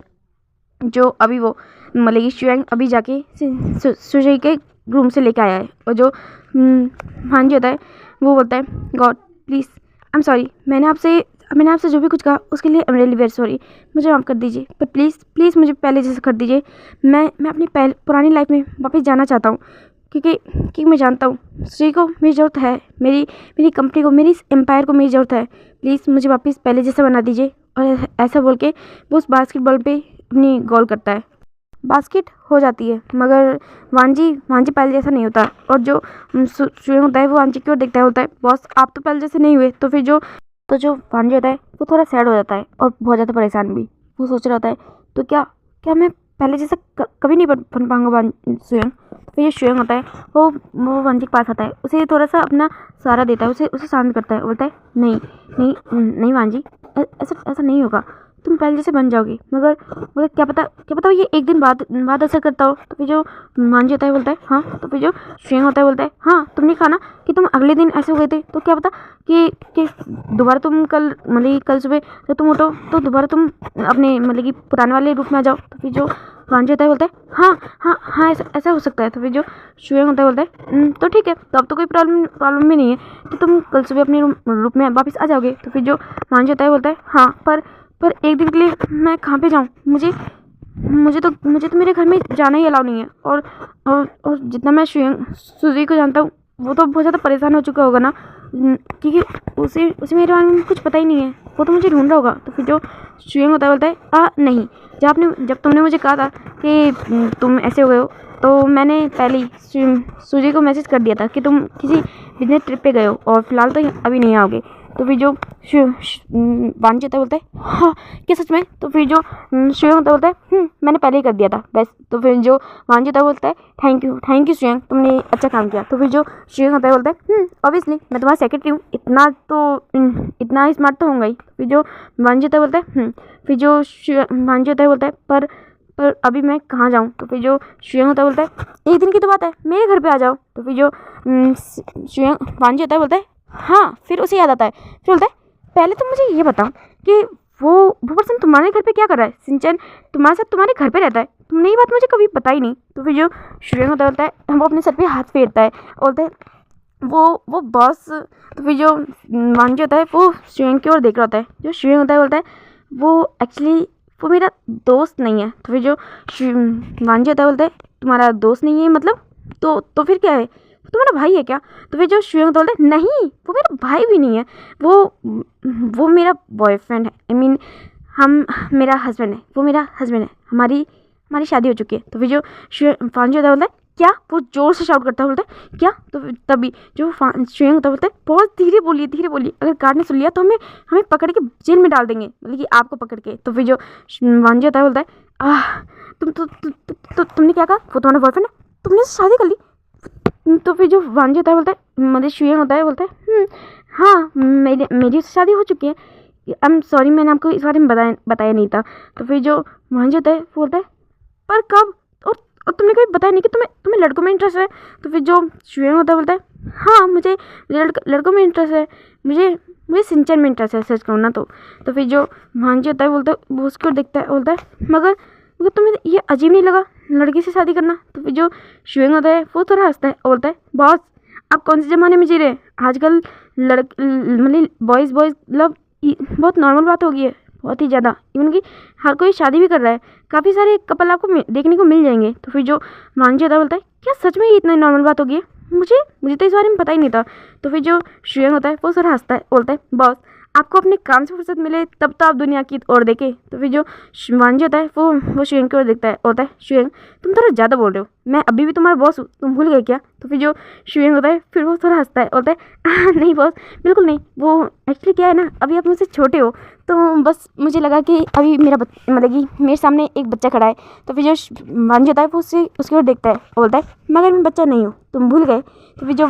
जो अभी वो मतलब कि शुयंग अभी जाके सुजय के रूम से लेके आया है। और जो वांजी होता है वो बोलता है God please I am sorry, मैंने आपसे जो भी कुछ कहा उसके लिए I am really very sorry, मुझे माफ़ कर दीजिए, पर प्लीज़ मुझे पहले जैसे कर दीजिए। मैं अपनी पुरानी लाइफ में वापस जाना चाहता हूँ, क्योंकि मैं जानता हूँ सुजय को मेरी ज़रूरत है, मेरी कंपनी को, मेरी इस एम्पायर को मेरी ज़रूरत है, प्लीज़ मुझे वापस पहले जैसा बना दीजिए। और ऐसा बोल के वो उस बास्केटबॉल पे अपनी गोल करता है, बास्केट हो जाती है, मगर वांजी पहले जैसा नहीं होता। और जो शुयंग होता है वो वांजी की ओर देखता है, होता है बॉस आप तो पहले जैसे नहीं हुए। तो फिर जो वांजी होता है वो थोड़ा सैड हो जाता है और बहुत ज़्यादा परेशान भी। वो सोच रहा होता है तो क्या मैं पहले जैसा कभी नहीं बन पाऊंगा शुयंग। फिर ये शुयंग होता है वो वांजी के पास आता है, उसे थोड़ा सा अपना सहारा देता है, उसे शांत करता है, बोलता है नहीं वांजी, ऐसा नहीं होगा, तुम पहले जैसे बन जाओगी, मगर क्या पता ये एक दिन बाद असर करता हो। तो फिर जो वांजी होता है बोलता है हाँ। तो फिर जो शुयंग होता है बोलता है हाँ, तुमने कहा ना कि तुम अगले दिन ऐसे हो गए थे, तो क्या पता कि दोबारा तुम कल सुबह जब तुम उठो तो दोबारा तुम अपने मतलब कि पुराने वाले रूप में आ जाओ। तो फिर जो वांजी होता है बोलता है हाँ ऐसा हो सकता है। तो फिर जो शुयंग होता है बोलता है तो ठीक है, तो अब तो कोई प्रॉब्लम भी नहीं है, तो तुम कल सुबह अपने रूप में वापस आ जाओगे। तो फिर जो वांजी होता है बोलता है हाँ, पर एक दिन के लिए मैं कहाँ पे जाऊँ, मुझे तो मेरे घर में जाना ही अलाउ नहीं है। और जितना मैं सुजय को जानता हूँ वो तो बहुत ज़्यादा परेशान हो चुका होगा ना, क्योंकि उसे मेरे बारे में कुछ पता ही नहीं है, वो तो मुझे ढूंढ रहा होगा। तो फिर जो शुयंग होता है नहीं, जब तुमने मुझे कहा था कि तुम ऐसे हो गए हो, तो मैंने पहले ही सुजय को मैसेज कर दिया था कि तुम किसी बिजनेस ट्रिप पे गए हो और फिलहाल तो अभी नहीं आओगे। तो फिर जो वांजी होता है बोलता है हाँ क्या सच में? तो फिर जो श्रेयंक होता है बोलता है मैंने पहले ही कर दिया था बस। तो फिर जो वांजी होता है बोलता है थैंक यू श्रेयंक, तुमने अच्छा काम किया। तो फिर जो श्रेयंक होता है बोलता है ऑब्वियसली मैं तुम्हारा सेक्रेटरी हूँ, इतना स्मार्ट तो होऊंगा ही। फिर जो वांजी होता है बोलता है फिर जो वांजी होता है बोलता है पर अभी मैं कहाँ जाऊँ? तो फिर जो श्रेयंक होता है बोलता है एक दिन की तो बात है, मेरे घर पे आ जाओ। तो फिर जो वांजी होता है बोलता है हाँ। फिर उसे याद आता है, फिर बोलता है पहले तुम मुझे ये बताओ कि वो पर्सन तुम्हारे घर पे क्या कर रहा है? सिंचन तुम्हारे साथ तुम्हारे घर पे रहता है, तुमने ये बात मुझे कभी बताई नहीं। तो फिर जो श्रेयंक होता है वो अपने सर पे हाथ फेरता है, बोलता है वो बॉस। तो फिर जो वांजी होता है वो श्रेयंक की ओर देख रहा होता है। जो श्रेयंक होता है बोलता है वो एक्चुअली वो मेरा दोस्त नहीं है। तो फिर जो वांजी होता है बोलता है तुम्हारा दोस्त नहीं है मतलब? तो फिर क्या है, तुम्हारा भाई है क्या? तो फिर जो श्रेयंक होता है नहीं वो मेरा भाई भी नहीं है, वो मेरा बॉयफ्रेंड है। आई मीन मेरा हस्बैंड है, वो मेरा हस्बैंड है, हमारी शादी हो चुकी है। तो फिर जो वांजी होता है बोलता है क्या? वो जोर से शाउट करता है, बोलता है क्या? तो तभी जो श्रेयंक होता है बोलता है बहुत धीरे बोलिए, अगर गार्ड ने सुन लिया तो हमें पकड़ के जेल में डाल देंगे, मतलब कि आपको पकड़ के। तो फिर जो वांजी होता है बोलता है तुमने क्या कहा? वो तुम्हारा बॉयफ्रेंड है, तुमने शादी कर ली? तो फिर जो वांजी होता है बोलता है मतलब श्रेयंक होता है बोलता है हाँ मेरी उससे शादी हो चुकी है। आई एम सॉरी मैंने आपको इस बारे में बताया नहीं था। तो फिर जो वांजी होता है बोलता है पर कब? और तुमने कभी बताया नहीं कि तुम्हें लड़कों में इंटरेस्ट है? तो फिर जो श्रेयंक होता है बोलता है हाँ मुझे लड़कों में इंटरेस्ट है, मुझे सिंचन में इंटरेस्ट है सच कहूँ ना। तो फिर जो वांजी होता है बोलता है वो उसको देखता है, बोलता है मगर तुम्हें ये अजीब नहीं लगा लड़की से शादी करना? तो फिर जो श्रेयंक होता है वो थोड़ा हंसता है और बोलता है बॉस आप कौन से ज़माने में जी रहे हैं? आजकल मतलब बॉयज़ लव बहुत नॉर्मल बात हो गई है, बहुत ही ज़्यादा। इवन कि हर कोई शादी भी कर रहा है, काफ़ी सारे कपल आपको देखने को मिल जाएंगे। तो फिर जो वांजी होता है बोलता है क्या सच में ये इतना नॉर्मल बात हो गई है? मुझे तो इस बारे में पता ही नहीं था। तो फिर जो श्रेयंक होता है वो थोड़ा हंसता है, बोलता है बॉस आपको अपने काम से फुर्सत मिले तब तो आप दुनिया की ओर देखें। तो फिर जो वांजी होता है वो श्रेयंक की ओर देखता है, बोलता है श्रेयंक तुम थोड़ा ज़्यादा बोल रहे हो, मैं अभी भी तुम्हारा बॉस हूँ, तुम भूल गए क्या? तो फिर जो श्रेयंक होता है फिर वो थोड़ा हंसता है, बोलता है नहीं बॉस बिल्कुल नहीं, वो एक्चुअली क्या है ना अभी आप मुझसे छोटे हो तो बस मुझे लगा कि अभी मेरा मतलब कि मेरे सामने एक बच्चा खड़ा है। तो फिर जो वांजी होता है वो उसकी ओर देखता है, बोलता है मगर मैं बच्चा नहीं हूँ, तुम भूल गए? तो फिर जो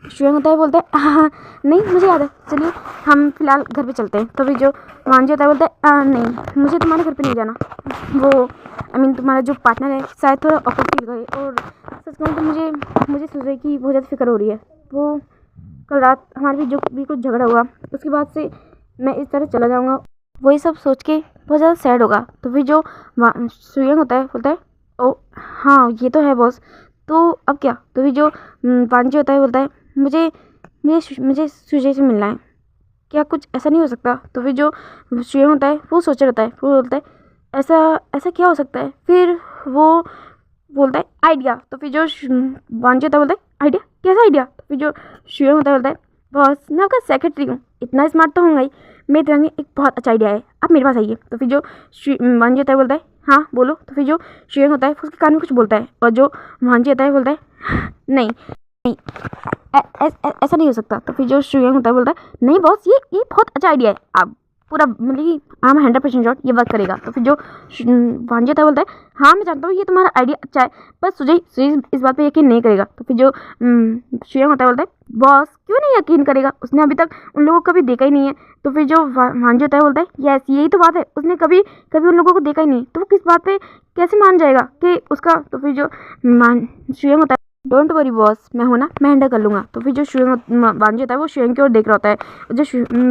श्रेयंक होता है बोलता है हाँ नहीं मुझे याद है, चलिए हम फिलहाल घर पे चलते हैं। तो फिर जो वांजी होता है बोलता है नहीं मुझे तुम्हारे घर पे नहीं जाना, वो आई मीन तुम्हारा जो पार्टनर है शायद थोड़ा ऑकवर्ड फील करे, और सच कहूँ तो मुझे सुजय की बहुत ज़्यादा फिक्र हो रही है। वो कल रात हमारे भी कुछ झगड़ा हुआ, उसके बाद से मैं इस तरह चला जाऊँगा, वही सब सोच के बहुत ज़्यादा सैड होगा। तो फिर जो श्रेयंक होता है बोलता है ओ हाँ ये तो है बॉस, तो अब क्या? तो फिर जो वांजी होता है बोलता है मुझे सुजय से मिलना है, क्या कुछ ऐसा नहीं हो सकता? तो फिर जो श्रेयंक होता है वो सोच रहता है, वो बोलता है ऐसा क्या हो सकता है? फिर वो बोलता है आइडिया। तो फिर जो वांजी होता है बोलता है आइडिया? कैसा आइडिया? तो फिर जो श्रेयंक होता है बोलता है बॉस मैं आपका सेक्रेटरी हूँ, इतना स्मार्ट तो होंगे ही, मेरे दिमाग में एक बहुत अच्छा आइडिया है, आप मेरे पास आइए। तो फिर जो वांजी होता है बोलता है हाँ बोलो। तो फिर जो श्रेयंक होता है उसके कान में कुछ बोलता है, और जो वांजी होता है बोलता है नहीं ऐसा नहीं हो सकता। तो फिर जो श्रेयंक होता है बोलता है नहीं बॉस ये बहुत अच्छा आइडिया है, आप पूरा मतलब कि हम 100% श्योर ये वर्क करेगा। तो फिर जो वांजी होता है बोलता है हाँ मैं जानता हूँ ये तुम्हारा आइडिया अच्छा है, पर सुजय इस बात पे यकीन नहीं करेगा। तो फिर जो श्रेयंक होता है बोलता है बॉस क्यों नहीं यकीन करेगा, उसने अभी तक उन लोगों को कभी देखा ही नहीं है। तो फिर जो वांजी होता है बोलता है यस यही तो बात है, उसने कभी उन लोगों को देखा ही नहीं, तो वो किस बात पे कैसे मान जाएगा कि उसका। तो फिर जो श्रेयंक होता है डोंट वरी बॉस मैं हूँ ना, मैं हैंडल कर लूँगा। तो फिर जो वांजी होता है वो श्रेयंक की ओर देख रहा होता है, जो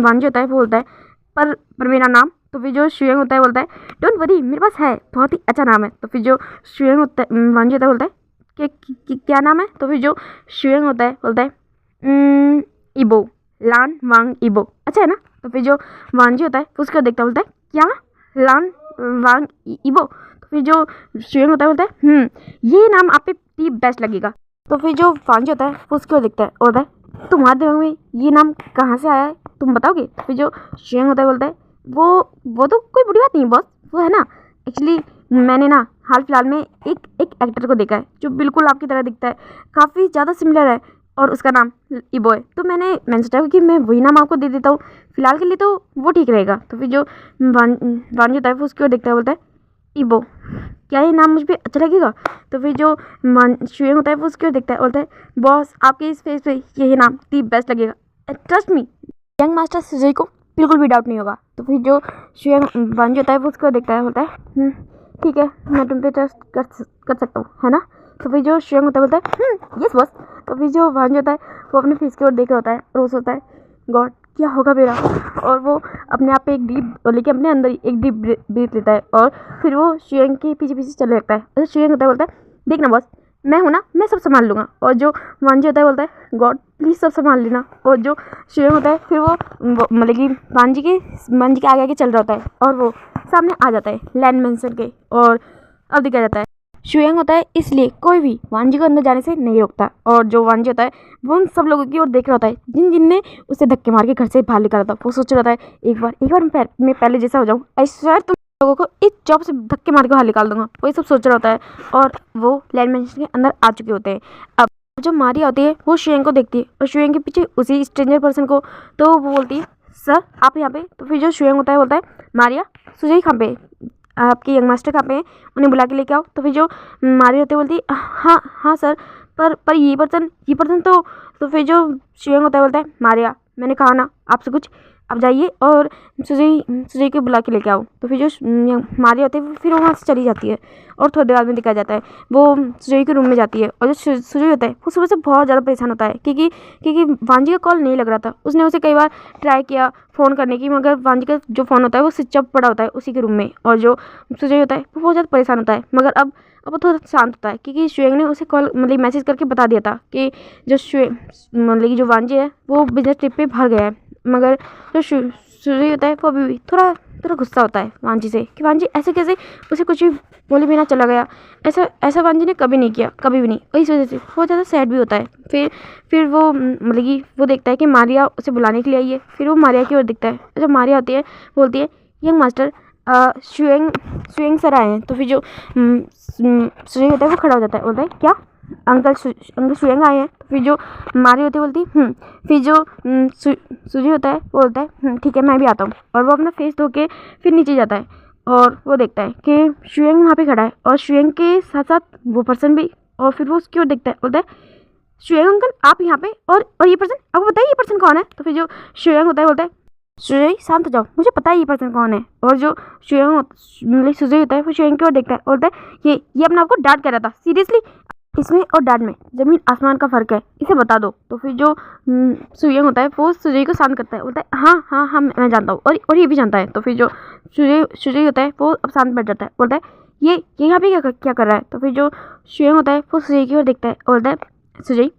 वांजी होता है वो बोलता है पर मेरा नाम? तो फिर जो श्रेयंक होता है बोलता है डोंट वरी मेरे पास है, बहुत ही अच्छा नाम है। तो फिर जो श्रेयंक होता है वांजी होता है बोलता है कि क्या नाम है? तो फिर जो श्रेयंक होता है बोलता है इबो, लान वांग इबो, अच्छा है ना? तो फिर जो वांजी होता है उसको देखता बोलता है क्या लान वांग इबो? तो फिर जो श्रेयंक होता है बोलता है ये नाम आप पे बेस्ट लगेगा। तो फिर जो वांजी होता है वो उसको देखता है और बोलता है तुम्हारे दिमाग में ये नाम कहाँ से आया है, तुम बताओगे? तो फिर जो श्रेयंक होता है बोलता है वो तो कोई बुरी बात नहीं बॉस, वो है ना एक्चुअली मैंने ना हाल फिलहाल में एक एक्टर को देखा है जो बिल्कुल आपकी तरह दिखता है, काफ़ी ज़्यादा सिमिलर है, और उसका नाम ईबो है। तो मैंने सोचा कि मैं वही नाम आपको दे देता हूँ फिलहाल के लिए, तो वो ठीक रहेगा। तो फिर जो वांजी होता है वो उसकी ओर देखता है, बोलता है ईबो, क्या ये नाम मुझ पर अच्छा लगेगा? तो फिर जो शुएंग होता है वो उसकी ओर देखता है, बोलता है बॉस आपके इस फेस पे यही नाम दी बेस्ट लगेगा, ट्रस्ट मी। यंग मास्टर सुजोई को बिल्कुल भी डाउट नहीं होगा। तो फिर जो शुएंग वांजी होता है वो उसको देखता है, बोलता है ठीक है, मैं तुम पे ट्रस्ट कर सकता हूँ, है ना? तो फिर जो शुएंग होता है बोलता है यस बॉस। तो फिर जो वांजी होता है वो अपने फेस की ओर देख रहा होता है और वो सोचता है गॉड क्या होगा मेरा। और वो अपने आप पे एक डीप लेके अपने अंदर ही एक डीप ब्रीथ लेता है और फिर वो शुएंग के पीछे पीछे चलने लगता है। और शुएंग होता है बोलता है देखना बॉस, मैं हूँ ना, मैं सब संभाल लूँगा। और जो वांजी होता है बोलता है गॉड प्लीज़ सब संभाल लेना। और जो शुएंग होता है फिर वो मतलब कि वांजी के आगे आगे चल रहा होता है और वो सामने आ जाता है लैंड मेंशन के। और अब दिखाया जाता है शुएंग होता है इसलिए कोई भी वांजी को अंदर जाने से नहीं रोकता। और जो वांजी होता है वो उन सब लोगों की ओर देख रहा होता है जिनने उसे धक्के मार के घर से बाहर निकाला था। वो सोच रहा था एक बार मैं पहले जैसा हो जाऊँ, आई स्वेयर तुम लोगों को इस जॉब से धक्के मार के बाहर निकाल दूंगा। वो ये सब सोच रहा होता है और वो लैंड मेंशन के अंदर आ चुके होते हैं। अब जो मारिया होती है वो शुएंग को देखती है और शुएंग के पीछे उसी स्ट्रेंजर पर्सन को, तो वो बोलती है सर आप यहाँ पे। तो फिर जो शुएंग होता है बोलता है मारिया सुजय कहाँ पे, आपके यंग मास्टर कहाँ पे हैं, उन्हें बुला के लेके आओ। तो फिर जो मारिया होती है बोलती है हाँ सर, पर ये पर्सन तो फिर जो शुएंग होता है बोलता है मारिया मैंने कहा ना आपसे कुछ, आप जाइए और सुजय को बुला के लेके आओ। तो फिर जो मारिया होती है फिर वो वहाँ से चली जाती है और थोड़ी देर बाद में दिखाया जाता है वो सुजय के रूम में जाती है। और जो सुजय होता है वो सुबह से बहुत ज़्यादा परेशान होता है क्योंकि वांजी का कॉल नहीं लग रहा था। उसने उसे कई बार ट्राई किया फ़ोन करने की, मगर वांजी का जो फ़ोन होता है वो स्विच ऑफ पड़ा होता है उसी के रूम में। और जो सुजय होता है वो बहुत ज़्यादा परेशान होता है, मगर अब वो थोड़ा शांत होता है क्योंकि शुएंग ने उसे कॉल मतलब मैसेज करके बता दिया था कि जो मतलब कि जो वांजी है वो बिजनेस ट्रिप पे बाहर गया है। मगर जो सुजय होता है वो अभी भी थोड़ा गुस्सा होता है वांजी से कि वांजी ऐसे कैसे उसे कुछ भी बोले बिना चला गया, ऐसा वांजी ने कभी नहीं किया, कभी भी नहीं। और इस वजह से बहुत ज़्यादा सैड भी होता है। फिर वो मतलब कि वो देखता है कि मारिया उसे बुलाने के लिए आई है। फिर वो मारिया की ओर दिखता है। जब मारिया होती है बोलती है यंग मास्टर शुएंग सर आए हैं। तो फिर जो सुजय होता है वो खड़ा हो जाता है, बोलता है क्या अंकल शुएंग आए हैं? तो फिर जो मारिया होती है बोलती फिर जो सुजय होता है वो बोलता है ठीक है मैं भी आता हूँ। और वो अपना फेस धो के फिर नीचे जाता है और वो देखता है कि शुएंग वहाँ पे खड़ा है और शुएंग के साथ साथ वो पर्सन भी। और फिर वो उसकी ओर देखता है, बोलता है शुएंग अंकल आप यहाँ पे और ये पर्सन, आपको बताइए ये पर्सन कौन है? तो फिर जो शुएंग होता है बोलता है सुजय शांत हो जाओ, मुझे पता है ये पर्सन कौन है। और जो मतलब सुजय होता है वो शुएंग की ओर देखता है, बोलता है ये अपने आपको डांट कह रहा था, सीरियसली इसमें और डांट में जमीन आसमान का फ़र्क है, इसे बता दो। तो फिर जो शुएंग होता है वो सुजय को शांत करता है, बोलता है हाँ मैं जानता हूँ और ये भी जानता है। तो फिर जो सुजय होता है वो अब शांत बैठ जाता है, बोलता है ये यहाँ पे क्या कर रहा है? तो फिर जो शुएंग होता है वो सुजय की ओर देखता है, बोलता है सुजय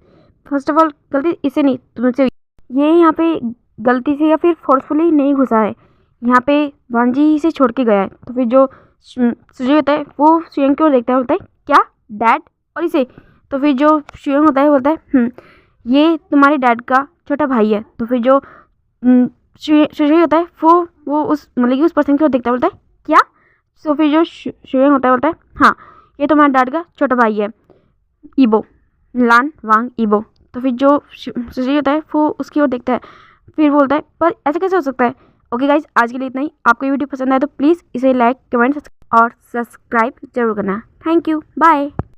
फर्स्ट ऑफ ऑल गलती इसे नहीं तुमसे, ये यहाँ पे गलती से या फिर फोर्सफुली नहीं घुसा है, यहाँ पे वांजी से छोड़ के गया है। तो फिर जो सुजय होता है वो शुएंग की ओर देखता है, बोलता है क्या डैड और इसे? तो फिर जो शुएंग होता है बोलता है ये तुम्हारे डैड का छोटा भाई है। तो फिर जो सुजय होता है वो उस मतलब कि उस पर्सन की ओर देखता है, बोलता है क्या? तो फिर जो शुएंग होता है बोलता है हाँ ये तुम्हारे डैड का छोटा भाई है ईबो, लान वांग ईबो। तो फिर जो सुजय होता है वो उसकी ओर देखता है, फिर बोलता है पर ऐसा कैसे हो सकता है? ओके गाइज आज के लिए इतना ही। आपको ये वीडियो पसंद आए तो प्लीज़ इसे लाइक कमेंट और सब्सक्राइब जरूर करना। Thank you, bye.